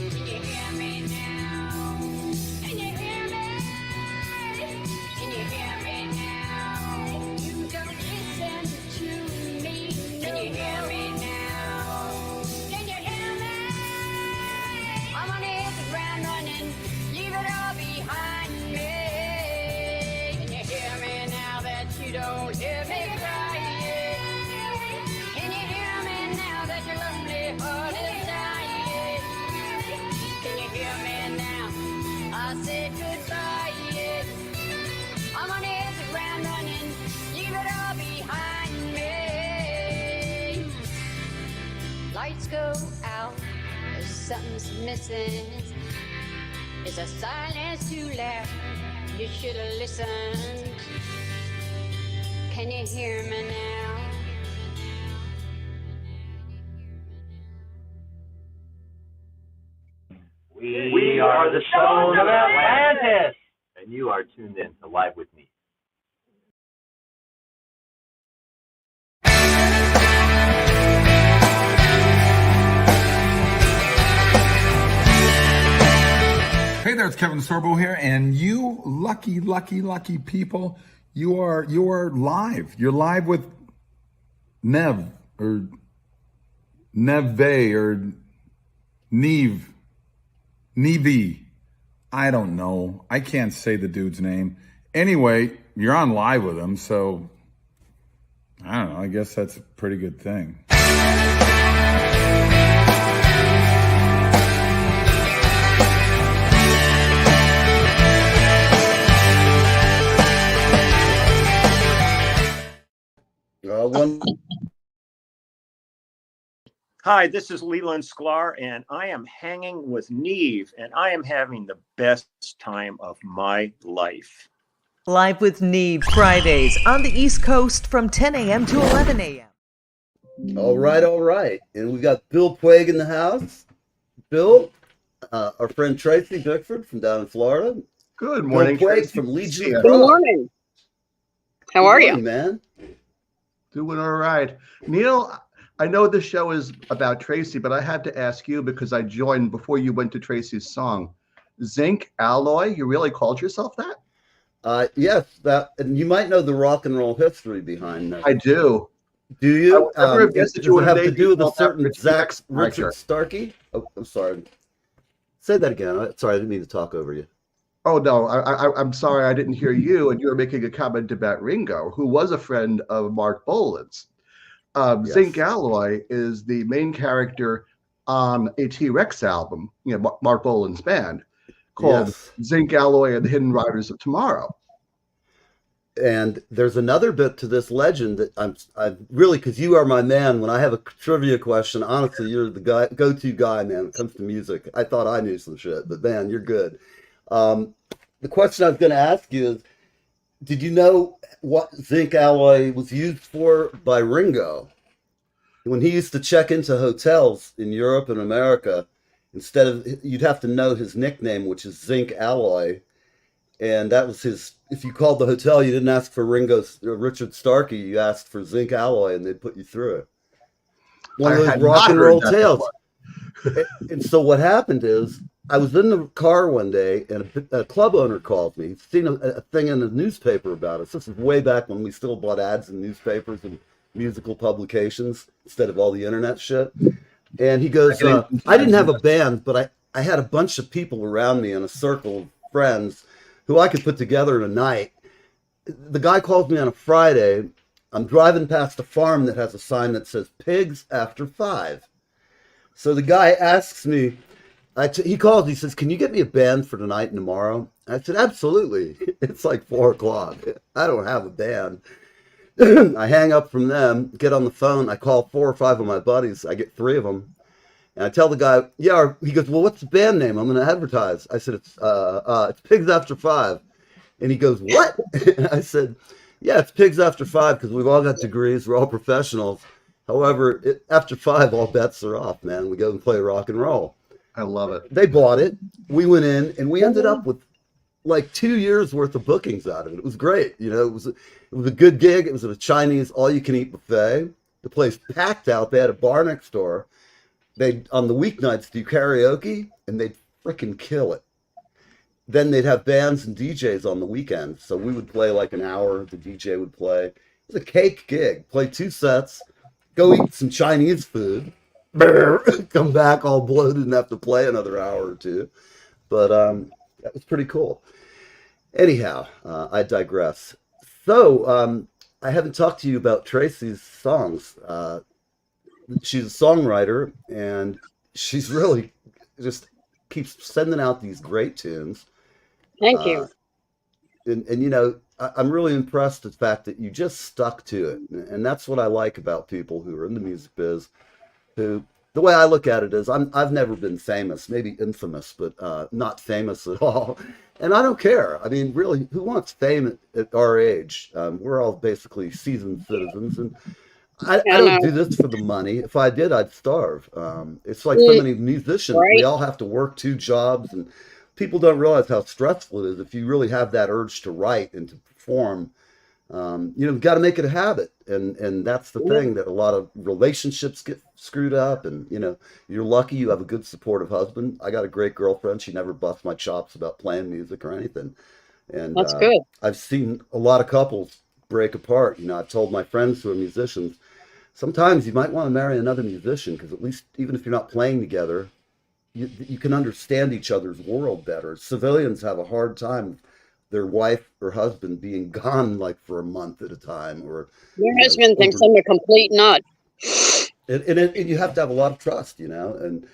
Can you hear me now? don't hear me crying. Can you hear me now that your lonely heart is dying? Can you hear me now? I said goodbye. I'm gonna hit the ground running, leave it all behind me. Lights go out, something's missing. Is the silence too loud? You should have listened. Can you hear me now? We are the Stones of Atlantis, and you are tuned in to Live with Neve. Hey there, it's Kevin Sorbo here, and you lucky people, you are live. You're live with Neve or Neve or Neve. I don't know. I can't say the dude's name. Anyway, you're on live with him, so I don't know. I guess that's a pretty good thing. Hi, this is Leland Sklar, and I am hanging with Neve, and I am having the best time of my life. Live with Neve Fridays on the East Coast from 10 a.m. to 11 a.m. All right. And we got Bill Quaig in the house. Bill, our friend Tracy Bickford from down in Florida. Good morning, Bill Quaig Tracy. from Legion Good morning. How are you? Man? Doing all right. Neil, I know the show is about Tracy, but I had to ask you because I joined before you went to Tracy's song. Zinc Alloy, you really called yourself that? Yes, and you might know the rock and roll history behind that. I do. Do you? Does it have to do with a certain Richard Starkey? Oh, I'm sorry. Say that again. Sorry, I didn't mean to talk over you. Oh, no, I'm sorry I didn't hear you, and you were making a comment about Ringo, who was a friend of Mark Bolan's. Yes. Zinc Alloy is the main character on a T-Rex album, Mark Bolan's band, called Zinc Alloy and the Hidden Riders of Tomorrow. And there's another bit to this legend that I'm really, because you are my man. When I have a trivia question, honestly, you're the go-to guy, man, when it comes to music. I thought I knew some shit, but man, you're good. The question I was going to ask you is, did you know what zinc alloy was used for by Ringo? When he used to check into hotels in Europe and America, you'd have to know his nickname, which is Zinc Alloy. And that was if you called the hotel, you didn't ask for Richard Starkey, you asked for Zinc Alloy and they'd put you through. One of those rock and roll tales. And so what happened is, I was in the car one day and a club owner called me. He'd seen a thing in the newspaper about us. This is way back when we still bought ads in newspapers and musical publications instead of all the internet shit. And he goes, I didn't have a band, but I had a bunch of people around me in a circle of friends who I could put together in a night. The guy calls me on a Friday. I'm driving past a farm that has a sign that says pigs after 5. So the guy asks me, he calls, he says, can you get me a band for tonight and tomorrow? I said, absolutely. It's like 4 o'clock. I don't have a band. I hang up from them, get on the phone. I call 4 or 5 of my buddies. I get 3 of them. And I tell the guy, he goes, well, what's the band name? I'm going to advertise. I said, it's Pigs After 5. And he goes, what? And I said, yeah, it's Pigs After 5 because we've all got degrees. We're all professionals. However, after 5, all bets are off, man. We go and play rock and roll. I love it. They bought it. We went in and we ended up with like 2 years worth of bookings out of it. It was great. It was a good gig. It was at a Chinese all-you-can-eat buffet. The place packed out. They had a bar next door. They'd, on the weeknights, do karaoke, and they'd freaking kill it. Then they'd have bands and DJs on the weekends. So we would play like an hour. The DJ would play. It was a cake gig. Play 2 sets. Go eat some Chinese food. Come back all bloated and have to play another hour or 2. But that was pretty cool. Anyhow, I digress. So I haven't talked to you about Tracy's songs. She's a songwriter, and she's really just keeps sending out these great tunes. Thank Uh, you. and you know, I'm really impressed with the fact that you just stuck to it, and that's what I like about people who are in the music biz. Who, the way I look at it is, I've never been famous, maybe infamous, but not famous at all. And I don't care. I mean, really, who wants fame at our age? We're all basically seasoned citizens, and I I don't know. do this for the money. If I did, I'd starve. It's like so Mm, many musicians, we right? all have to work two jobs, and people don't realize how stressful it is if you really have that urge to write and to perform. You know, got to make it a habit, and that's the Yeah, thing that a lot of relationships get screwed up. And you know, you're lucky you have a good supportive husband. I got a great girlfriend. She never busts my chops about playing music or anything. And that's good. I've seen a lot of couples break apart. You know, I've told my friends who are musicians, sometimes you might want to marry another musician because at least even if you're not playing together, you can understand each other's world better. Civilians have a hard time their wife or husband being gone like for a month at a time, or Your you know, husband thinks over. I'm a complete nut. And you have to have a lot of trust, you know. And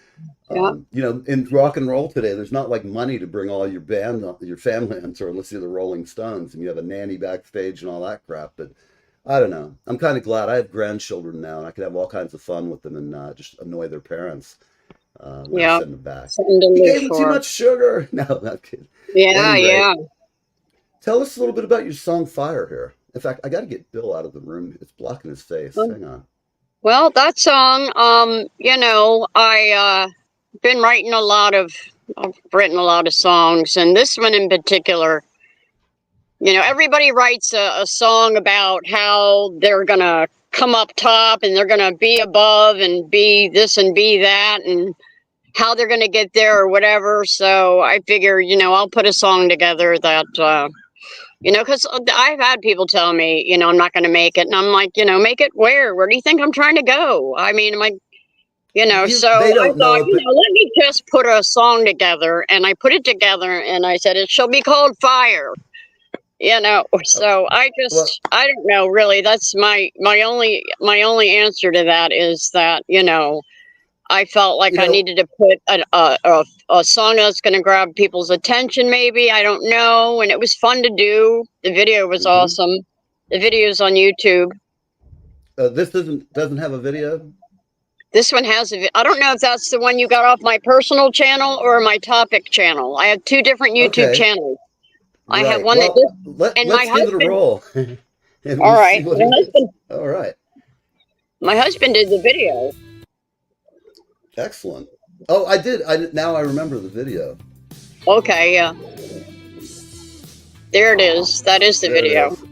Yeah, you know, in rock and roll today, there's not like money to bring all your band, your family on tour unless you're the Rolling Stones and you have a nanny backstage and all that crap. But I don't know. I'm kind of glad I have grandchildren now, and I can have all kinds of fun with them and just annoy their parents when I yeah. send them back. Something to You live gave them too for. much sugar. No, not kidding. At Yeah, any rate, yeah. tell us a little bit about your song Fire here. In fact, I got to get Bill out of the room. It's blocking his face. Um, Hang on. Well, that song, I been writing a lot of, I've written a lot of songs, and this one in particular, everybody writes a song about how they're gonna come up top and they're gonna be above and be this and be that and how they're gonna get there or whatever. So I figure, I'll put a song together that, because I've had people tell me, I'm not going to make it. And I'm like, make it where? Where do you think I'm trying to go? I mean, I'm like, so They I don't know thought, it, but let me just put a song together. And I put it together and I said, it shall be called Fire. oh, So well, I don't know, really. That's my only answer to that is that, I felt like you I know, needed to put a song that's going to grab people's attention, maybe. I don't know. And it was fun to do. The video was hmm awesome. The video's on YouTube. this doesn't have a video. This one has I don't know if that's the one you got off my personal channel or my topic channel. I have two different YouTube Okay, channels. I have right. one that Well, just, and my let's give it a husband, roll, and all we'll see right, what it is. All right, my husband did the video. excellent. Oh, I did. I now I remember the video. Okay, yeah. There it is. That is the There it video. is.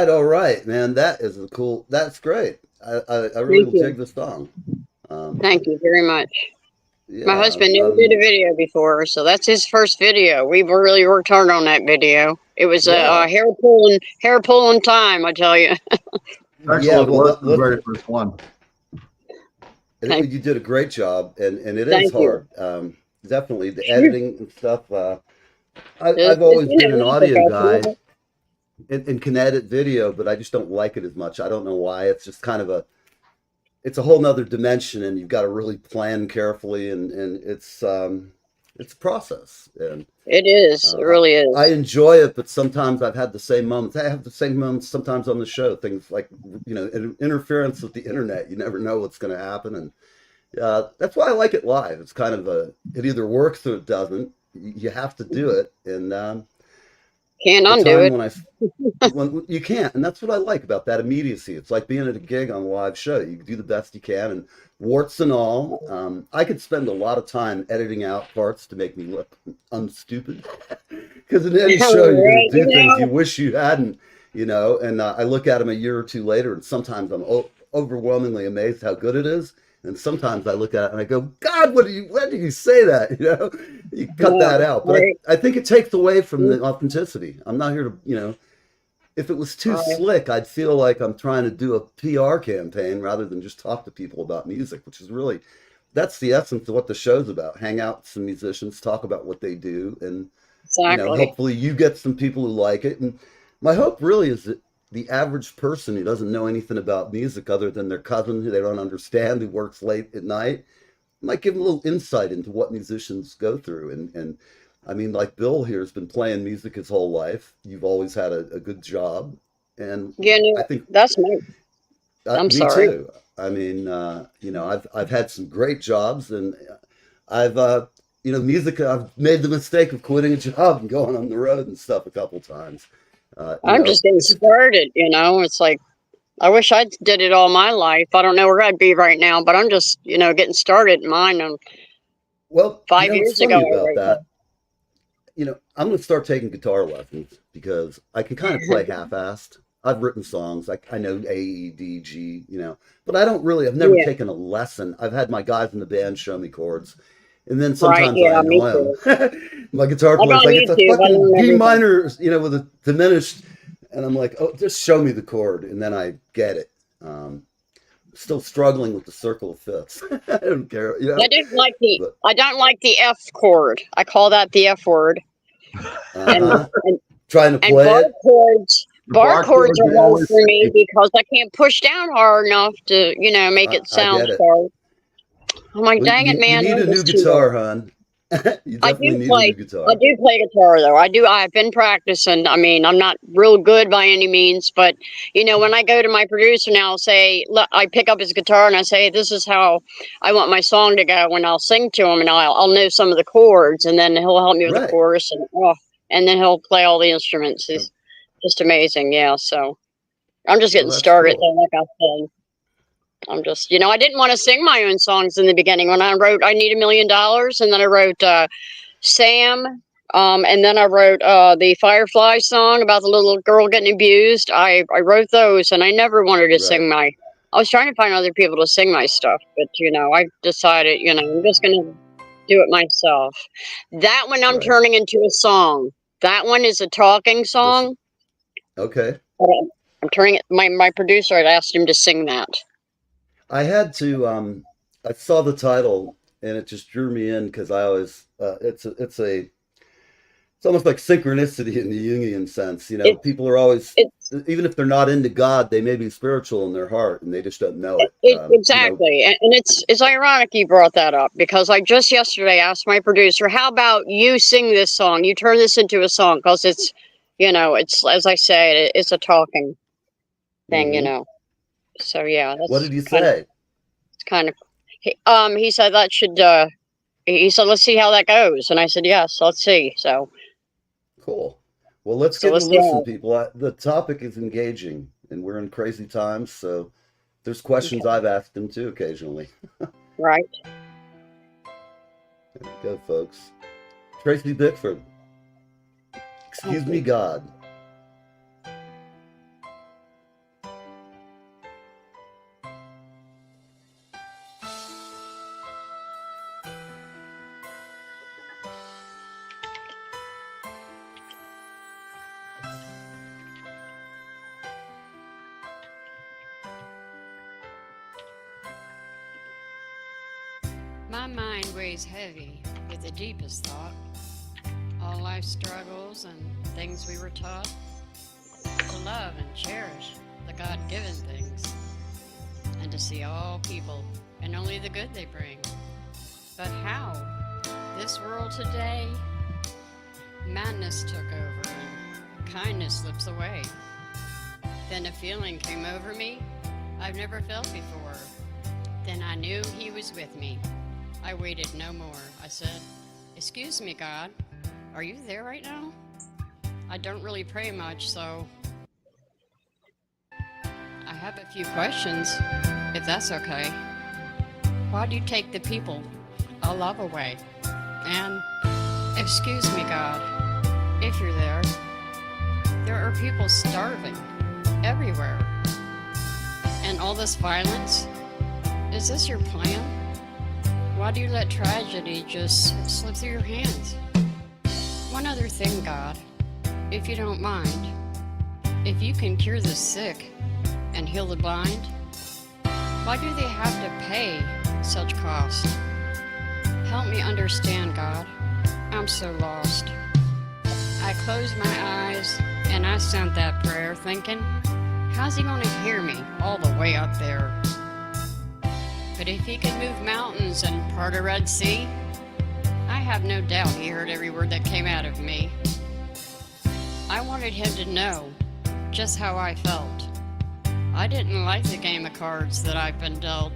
all right, man. That is a cool. That's great. I really Thank you. dig the song. Thank you very much. My Yeah. husband never did a video before, so that's his first video. We've really worked hard on that video. It was Yeah. a hair pulling time, I tell you. Excellent Yeah. Well, work for the very first one. Thank you did a great job, and it is Thank you. hard. Definitely the Sure. editing and stuff. It's, I've always been an it's audio guy professional. and can edit video, but I just don't like it as much. I don't know why. It's just kind of it's a whole nother dimension, and you've got to really plan carefully, and it's a process. And It is. It really is. I enjoy it, but sometimes I've had the same moments. I have the same moments sometimes on the show. Things like interference with the internet. You never know what's going to happen, and that's why I like it live. It's kind of it either works or it doesn't. You have to do it, and Can't the undo time it. when you can't, and that's what I like about that immediacy. It's like being at a gig on a live show. You do the best you can, and warts and all. I could spend a lot of time editing out parts to make me look unstupid, because in any show you're going to do things you wish you hadn't, And I look at them a year or two later, and sometimes I'm overwhelmingly amazed how good it is. And sometimes I look at it and I go, God, when did you say that? You cut that out. But I think it takes away from the authenticity. I'm not here to, if it was too slick, I'd feel like I'm trying to do a PR campaign rather than just talk to people about music, which is really, that's the essence of what the show's about. Hang out with some musicians, talk about what they do. And, hopefully you get some people who like it. And my hope really is that the average person who doesn't know anything about music other than their cousin who they don't understand, who works late at night, might give them a little insight into what musicians go through. And I mean, like Bill here has been playing music his whole life. You've always had a good job. And I think that's me. I'm sorry. Me too. I mean, I've had some great jobs, and I've, music, I've made the mistake of quitting a job and going on the road and stuff a couple times. I'm just getting started, It's like, I wish I did it all my life. I don't know where I'd be right now, but I'm just, getting started in mine. And well, 5 years ago, about that. I'm going to start taking guitar lessons because I can kind of play half-assed. I've written songs. I know A, E, D, G, but I've never taken a lesson. I've had my guys in the band show me chords. And then sometimes I annoy them. My guitar player's like, it's a fucking D minor, with a diminished. And I'm like, oh, just show me the chord. And then I get it. Still struggling with the circle of fifths. I don't care. I don't like the F chord. I call that the F word. And trying to play and bar chords are hard for me because I can't push down hard enough to, make it sound hard. I'm like, dang it, man. You need a new guitar, hon. You definitely need a new guitar. I do play guitar, though. I've been practicing. I mean, I'm not real good by any means, but, when I go to my producer now, I'll say, look, I pick up his guitar and I say, this is how I want my song to go. When I'll sing to him and I'll know some of the chords, and then he'll help me with the chorus, and then he'll play all the instruments. He's just amazing. Yeah. So I'm just getting started, though, like I said. I'm just, I didn't want to sing my own songs in the beginning. When I wrote I Need $1 Million, and then I wrote Sam, And then I wrote the Firefly song about the little girl getting abused. I wrote those, and I never wanted to sing my. I was trying to find other people to sing my stuff, but I decided, I'm just gonna do it myself. That one I'm turning into a song. That one is a talking song. Okay. I'm turning it. My producer had asked him to sing that. I had to. I saw the title and it just drew me in because I always. It's almost like synchronicity in the Jungian sense. People are always, even if they're not into God, they may be spiritual in their heart and they just don't know it. Exactly. And it's ironic you brought that up because I just yesterday asked my producer, how about you sing this song? You turn this into a song because it's, it's, as I say, it's a talking thing, So, yeah. That's what did you say? It's kind of, he said that should, he said, let's see how that goes. And I said, yes, let's see. So. Cool. Well, let's get to listen, people. The topic is engaging, and we're in crazy times, so there's questions I've asked them too occasionally. Right. There you go, folks. Tracy Bickford. Excuse me, God. My mind weighs heavy with the deepest thought, all life's struggles and things we were taught to love and cherish the God-given things, and to see all people and only the good they bring. But how? This world today, madness took over and kindness slips away. Then a feeling came over me I've never felt before. Then I knew he was with me. I waited no more. I said, "Excuse me, God, are you there right now? I don't really pray much, so I have a few questions, if that's okay. Why do you take the people I love away? And excuse me, God, if you're there are people starving everywhere. And all this violence, is this your plan? Why do you let tragedy just slip through your hands? One other thing, God, if you don't mind, if you can cure the sick and heal the blind, why do they have to pay such cost? Help me understand, God. I'm so lost. I closed my eyes and I sent that prayer thinking, how's he gonna hear me all the way up there? But if he could move mountains and part a Red Sea, I have no doubt he heard every word that came out of me. I wanted him to know just how I felt. I didn't like the game of cards that I've been dealt.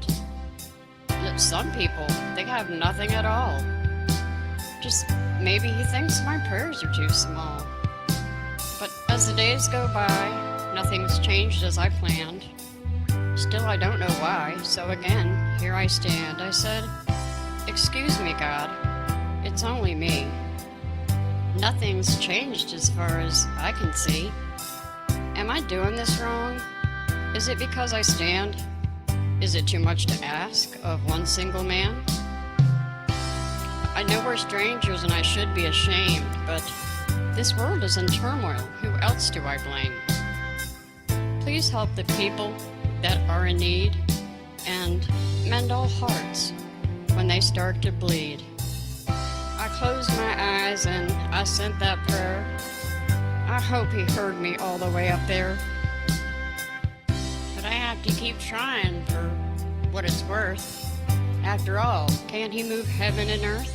Some people, they have nothing at all. Just maybe he thinks my prayers are too small. But as the days go by, nothing's changed as I planned. Still, I don't know why, so again, here I stand. I said, excuse me, God, it's only me. Nothing's changed as far as I can see. Am I doing this wrong? Is it because I stand? Is it too much to ask of one single man? I know we're strangers and I should be ashamed, but this world is in turmoil. Who else do I blame? Please help the people that are in need and mend all hearts when they start to bleed. I closed my eyes and I sent that prayer. I hope he heard me all the way up there. But I have to keep trying for what it's worth. After all, can't he move heaven and earth?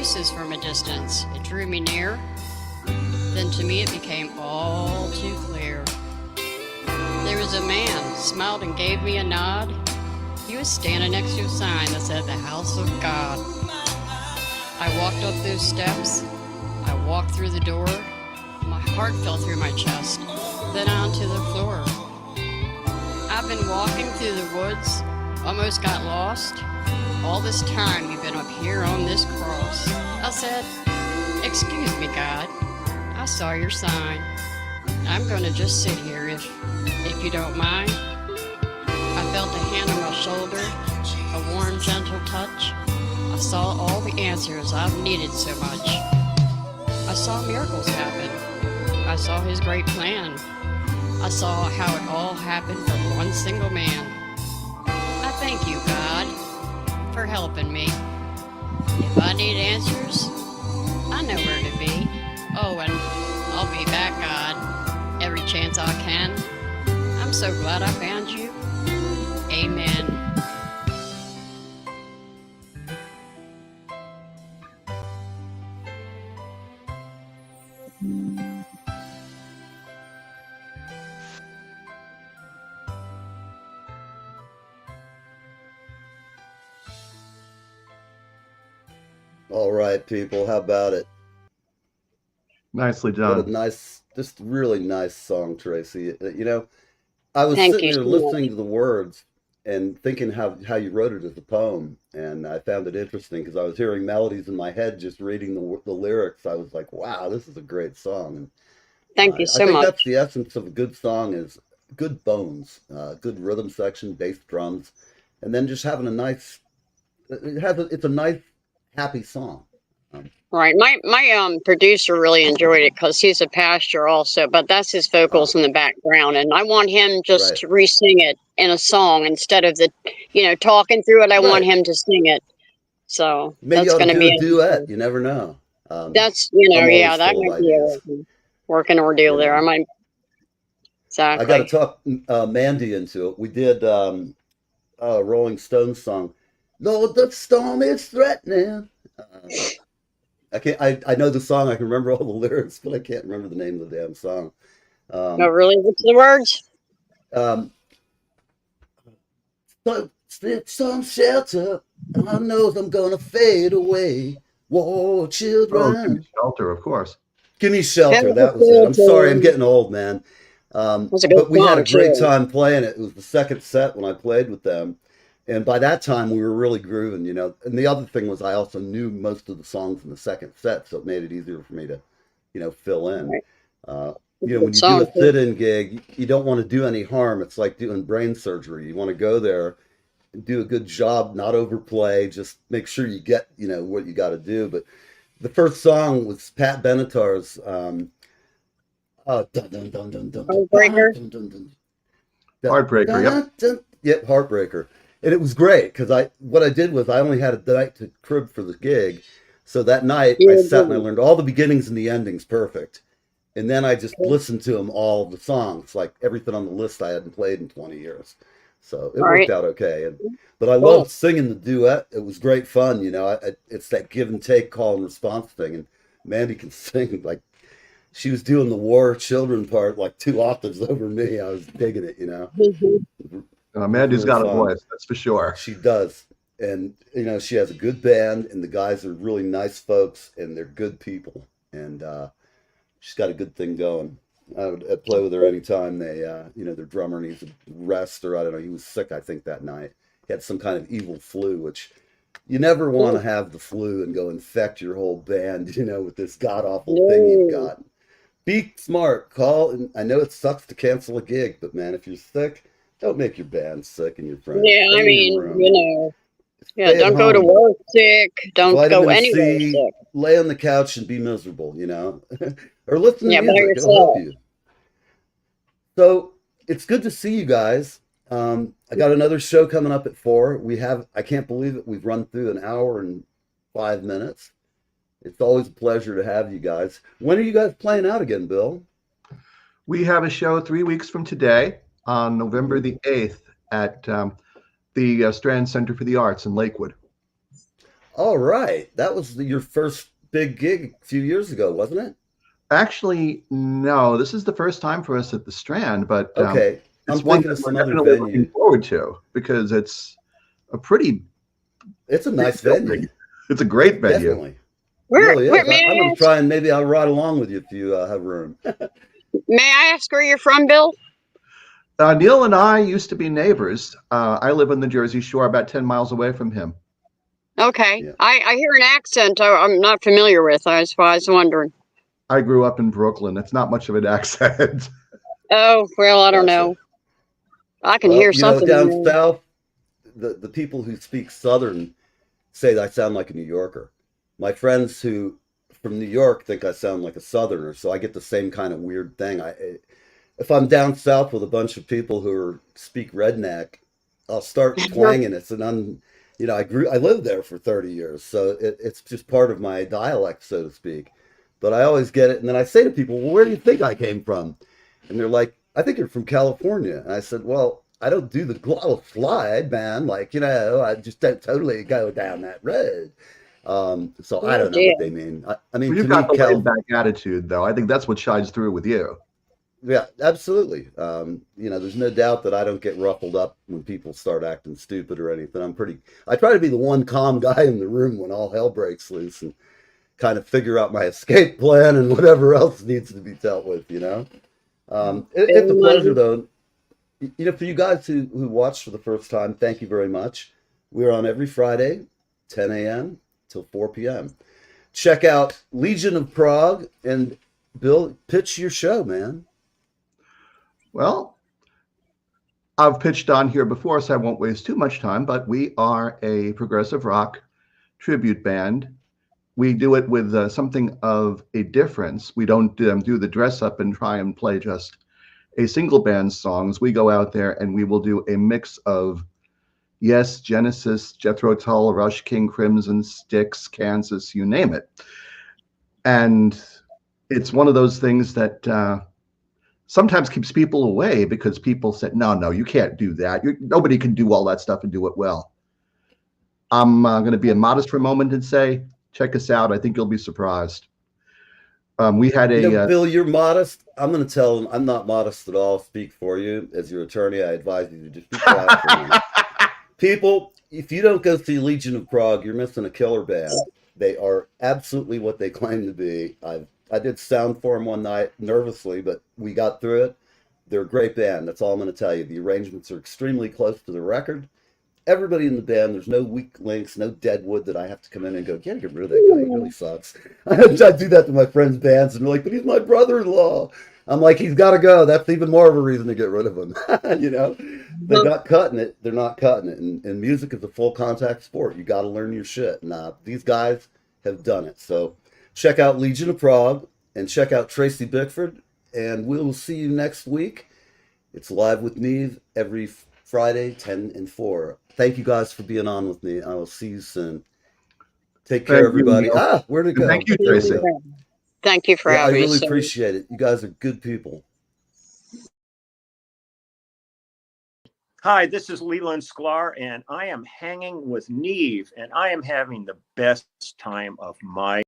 voices from a distance. It drew me near. Then to me it became all too clear. There was a man, smiled and gave me a nod. He was standing next to a sign that said the House of God. I walked up those steps. I walked through the door. My heart fell through my chest, then onto the floor. I've been walking through the woods, almost got lost. All this time you've been up here on this cross. I said, excuse me, God, I saw your sign. I'm gonna just sit here if you don't mind. I felt a hand on my shoulder, a warm, gentle touch. I saw all the answers I've needed so much. I saw miracles happen. I saw his great plan. I saw how it all happened from one single man. I thank you, God, for helping me. If I need answers, I know where to be. Oh, and I'll be back, God, every chance I can. I'm so glad I found you. Amen. All right, people, how about it? Nicely What done. a nice, just really nice song, Tracy. You know, I was Thank sitting you there so much. listening to the words and thinking how you wrote it as a poem, and I found it interesting because I was hearing melodies in my head just reading the lyrics. I was like, wow, this is a great song. And Thank you I so think much. that's the essence of a good song is good bones, good rhythm section, bass drums, and then just having a nice, it's a nice, happy song. Right. My producer really enjoyed it because he's a pastor also, but that's his Uh, vocals in the background, and I want him just right, to re-sing it in a song instead of talking through it. I want right. him to sing it. So Maybe you that's ought to going to do a be duet. You never know. that's I'm yeah, always that full of might be a ideas, working ordeal you there. I know. might I got to exactly. talk Mandy into it. We did a Rolling Stones song, Lord, the storm is threatening. Uh, I can't. I know the song. I can remember all the lyrics, but I can't remember the name of the damn song. No, Um, really, what's the words? um, but get some shelter. I know I'm gonna fade away. War Oh, give me children. shelter, of course. Give me Have shelter. a That was it. good I'm sorry. I'm day. getting old, man. That's a good But we had a song great too. time playing it. It was the second set when I played with them. And by that time, we were really grooving, you know. And the other thing was, I also knew most of the songs in the second set, so it made it easier for me to, fill in. Right. Uh, It's a when good you do song a too. sit-in gig, you don't want to do any harm. It's like doing brain surgery. You want to go there and do a good job, not overplay. Just make sure you get, what you got to do. But the first song was Pat Benatar's. Dun, dun, dun, dun, dun, dun, dun, Heartbreaker. dun, dun, dun. Heartbreaker. Yep. Dun, dun. Yep, Heartbreaker. And it was great because what I did was I only had a night to crib for the gig. So that night I Yeah, sat and I learned all the beginnings and the endings perfect. And then I just listened to them all the songs, like everything on the list I hadn't played in 20 years. So it all worked right. out okay. But I Cool. loved singing the duet. It was great fun, it's that give and take call and response thing. And Mandy can sing like she was doing the war children part like 2 octaves over me. I was digging it, Mhm. It was Mandy's really got a fun. voice, that's for sure. She does. And, she has a good band, and the guys are really nice folks, and they're good people. And she's got a good thing going. I'd play with her anytime their drummer needs a rest, or I don't know, he was sick, I think, that night. He had some kind of evil flu, which you never want to have the flu and go infect your whole band, with this god awful thing you've No. got. Be smart. Call. And I know it sucks to cancel a gig, but man, if you're sick, don't make your band sick and your friends. Yeah, I Stay in your mean, room. yeah, Stay at don't go to home. work sick. Don't go Vitamin anywhere C. sick. Lay on the couch and be miserable. Or listen to Yeah, by music. It'll help yourself. you. So it's good to see you guys. I got another show coming up at 4. I can't believe it. We've run through an hour and 5 minutes. It's always a pleasure to have you guys. When are you guys playing out again, Bill? We have a show 3 weeks from today on November the 8th at the Strand Center for the Arts in Lakewood. All right. That was your first big gig a few years ago, wasn't it? Actually, no. This is the first time for us at the Strand, but Okay. I'm it's one thinking that of we're some other definitely looking venue. forward to because it's a pretty It's a big nice building. venue. It's a great venue. Definitely. Where, Really where is. may I'm I going to ask? try and maybe I'll ride along with you if you have room. May I ask where you're from, Bill? Neil and I used to be neighbors. I live on the Jersey Shore, about 10 miles away from him. Okay, Yeah. I hear an accent I'm not familiar with. I was wondering. I grew up in Brooklyn. It's not much of an accent. Oh well, I don't Gotcha. know. I can Well, hear something in down there. south, the people who speak Southern say that I sound like a New Yorker. My friends who from New York think I sound like a Southerner, so I get the same kind of weird thing. If I'm down south with a bunch of people speak redneck, I'll start twanging. I lived there for 30 years, so it's just part of my dialect, so to speak. But I always get it, and then I say to people, "Well, where do you think I came from?" And they're like, "I think you're from California." And I said, "Well, I don't do the glottal slide, man. I just don't totally go down that road." So I Oh don't know dear. what they mean. I mean, Well, to you've me, got the laid back attitude, though. I think that's what shines through with you. Yeah, absolutely. There's no doubt that I don't get ruffled up when people start acting stupid or anything. I try to be the one calm guy in the room when all hell breaks loose and kind of figure out my escape plan and whatever else needs to be dealt with. It's a Very pleasure, money. though. For you guys who watched for the first time, thank you very much. We're on every Friday, 10 a.m. till 4 p.m. Check out Legion of Prague and Bill, pitch your show, man. Well, I've pitched on here before, so I won't waste too much time, but we are a progressive rock tribute band. We do it with something of a difference. We don't do the dress up and try and play just a single band songs. We go out there and we will do a mix of, yes, Genesis, Jethro Tull, Rush, King Crimson, Styx, Kansas, you name it. And it's one of those things that sometimes keeps people away because people say, no, you can't do that. Nobody can do all that stuff and do it well. I'm going to be modest for a moment and say, check us out. I think you'll be surprised. We had Bill, you're modest. I'm going to tell them I'm not modest at all. Speak for you. As your attorney, I advise you to just be quiet for a minute. People, if you don't go see Legion of Prague, you're missing a killer band. They are absolutely what they claim to be. I did sound for them one night nervously, but we got through it. They're a great band. That's all I'm going to tell you. The arrangements are extremely close to the record. Everybody in the band, there's no weak links, no dead wood that I have to come in and go, get rid of that guy. He really sucks. I do that to my friends' bands, and they're like, but he's my brother-in-law. I'm like, he's got to go. That's even more of a reason to get rid of him. They're not cutting it. They're not cutting it. And music is a full contact sport. You got to learn your shit. And these guys have done it. So check out Legion of Prague and check out Tracy Bickford. And we will see you next week. It's Live with Neve every Friday, 10 and 4. Thank you guys for being on with me. I will see you soon. Take care, everybody. Where'd it go? Thank you, There we Tracy. go. Thank you for I having me. really sir. appreciate it. You guys are good people. Hi, this is Leland Sklar, and I am hanging with Neve, and I am having the best time of my